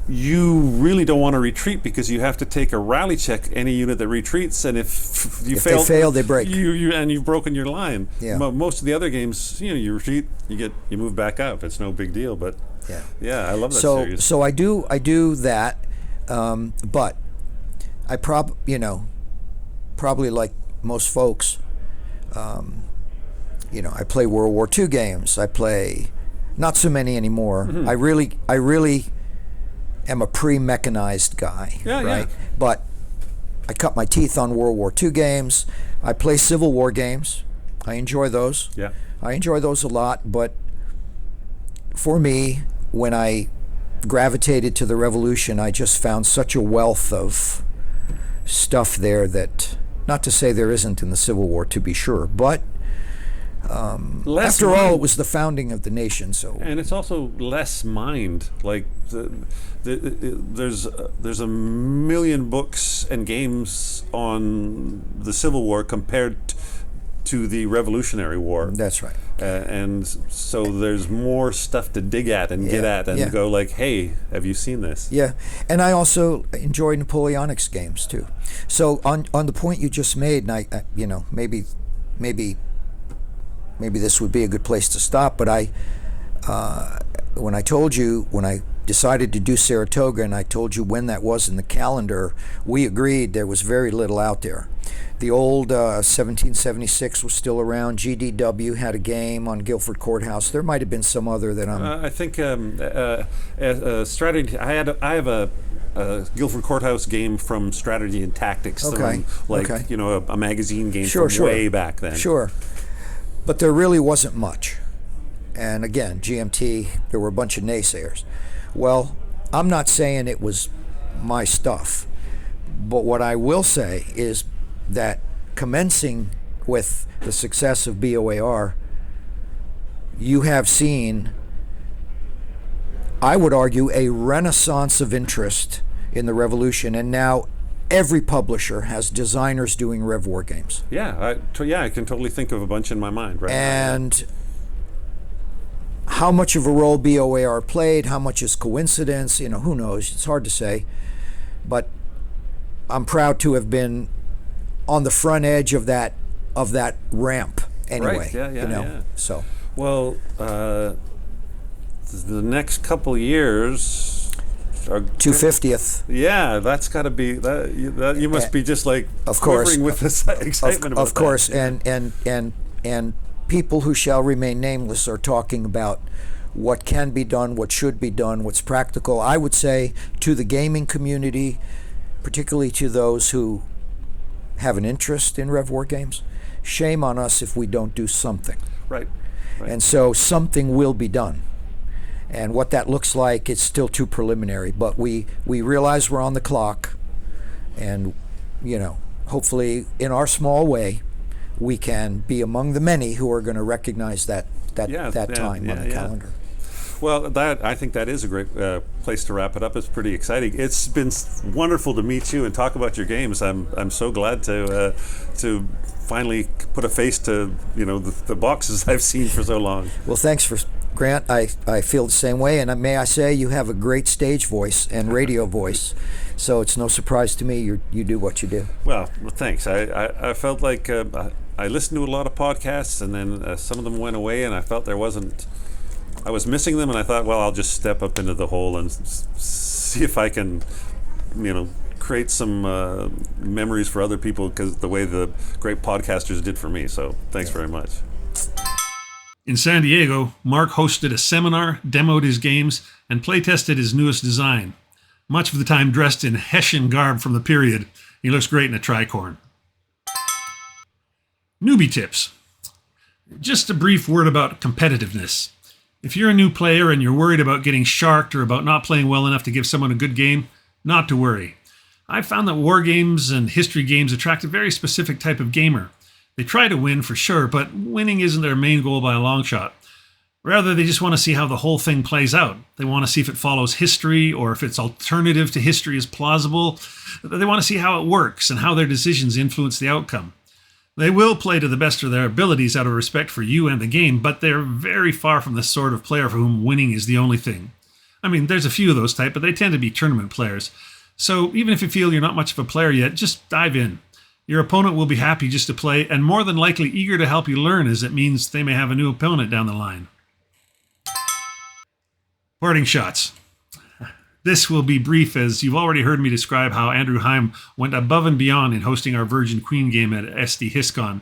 you really don't want to retreat because you have to take a rally check any unit that retreats, and if you fail, they fail, they break. You've broken your line. Yeah. Most of the other games, you retreat, you move back up. It's no big deal. But yeah, I love that series. So I do that, but I probably like most folks, I play World War II games. I play not so many anymore. Mm-hmm. I really am a pre-mechanized guy, Yeah, right? yeah. But I cut my teeth on World War II games. I play Civil War games. I enjoy those. Yeah. I enjoy those a lot, but for me, when I gravitated to the Revolution, I just found such a wealth of stuff there that, not to say there isn't in the Civil War, to be sure, but after all, it was the founding of the nation. So, and it's also less mind. Like there's a million books and games on the Civil War compared to the Revolutionary War. That's right. And so there's more stuff to dig at and get at and go like, hey, have you seen this? Yeah, and I also enjoy Napoleonics games too. So on the point you just made, and I maybe this would be a good place to stop. But when I decided to do Saratoga, and I told you when that was in the calendar, we agreed there was very little out there. The old 1776 was still around. GDW had a game on Guilford Courthouse. There might have been some other that I'm. I think strategy. I have a Guilford Courthouse game from Strategy and Tactics. Okay. A magazine game Sure. way back then. Sure. But there really wasn't much. And again, GMT, there were a bunch of naysayers. Well, I'm not saying it was my stuff, but what I will say is that commencing with the success of BOAR, you have seen, I would argue, a renaissance of interest in the Revolution, and now every publisher has designers doing Rev War games. Yeah, I can totally think of a bunch in my mind right now. And how much of a role BOAR played, how much is coincidence, who knows? It's hard to say. But I'm proud to have been on the front edge of that ramp anyway. Right. Yeah. So. Well, the next couple years are 250th. Yeah, that's got to be that. You must be just like of course quivering with this excitement. Of course, that. and people who shall remain nameless are talking about what can be done, what should be done, what's practical. I would say to the gaming community, particularly to those who have an interest in Rev War games, shame on us if we don't do something. Right. And so something will be done. And what that looks like, it's still too preliminary. But we realize we're on the clock. And, hopefully in our small way, we can be among the many who are going to recognize that time on the calendar. Well, I think that is a great place to wrap it up. It's pretty exciting. It's been wonderful to meet you and talk about your games. I'm so glad to finally put a face to the boxes I've seen for so long. Well, thanks, Grant. I feel the same way, and may I say you have a great stage voice and radio voice. So it's no surprise to me you do what you do. Well, thanks. I felt like I listened to a lot of podcasts, and then some of them went away, and I felt I was missing them, and I thought, well, I'll just step up into the hole and see if I can, create some memories for other people, because the way the great podcasters did for me. So thanks very much. In San Diego, Mark hosted a seminar, demoed his games, and playtested his newest design. Much of the time dressed in Hessian garb from the period. He looks great in a tricorn. Newbie tips. Just a brief word about competitiveness. If you're a new player and you're worried about getting sharked or about not playing well enough to give someone a good game, not to worry. I've found that war games and history games attract a very specific type of gamer. They try to win for sure, but winning isn't their main goal by a long shot. Rather, they just want to see how the whole thing plays out. They want to see if it follows history or if its alternative to history is plausible. They want to see how it works and how their decisions influence the outcome. They will play to the best of their abilities out of respect for you and the game, but they're very far from the sort of player for whom winning is the only thing. I mean, there's a few of those type, but they tend to be tournament players. So even if you feel you're not much of a player yet, just dive in. Your opponent will be happy just to play, and more than likely eager to help you learn, as it means they may have a new opponent down the line. Parting shots. This will be brief, as you've already heard me describe how Andrew Heim went above and beyond in hosting our Virgin Queen game at SD HISCON.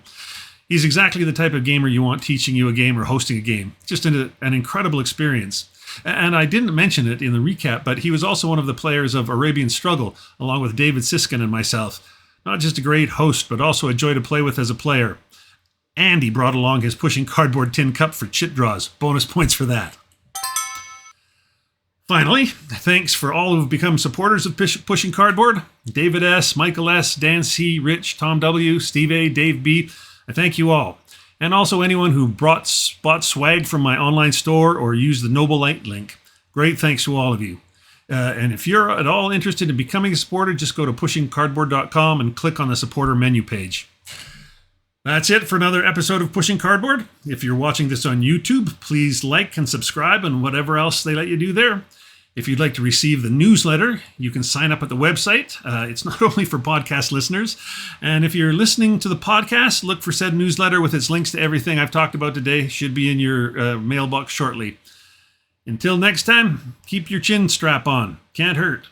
He's exactly the type of gamer you want teaching you a game or hosting a game. Just an incredible experience. And I didn't mention it in the recap, but he was also one of the players of Arabian Struggle, along with David Siskin and myself. Not just a great host, but also a joy to play with as a player. And he brought along his Pushing Cardboard tin cup for chit draws. Bonus points for that. Finally, thanks for all who've become supporters of Pushing Cardboard. David S., Michael S., Dan C., Rich, Tom W., Steve A., Dave B. I thank you all. And also anyone who bought swag from my online store or used the Noble Light link. Great thanks to all of you. And if you're at all interested in becoming a supporter, just go to pushingcardboard.com and click on the supporter menu page. That's it for another episode of Pushing Cardboard. If you're watching this on YouTube, please like and subscribe and whatever else they let you do there. If you'd like to receive the newsletter, you can sign up at the website. It's not only for podcast listeners. And if you're listening to the podcast, look for said newsletter with its links to everything I've talked about today. Should be in your mailbox shortly. Until next time, keep your chin strap on. Can't hurt.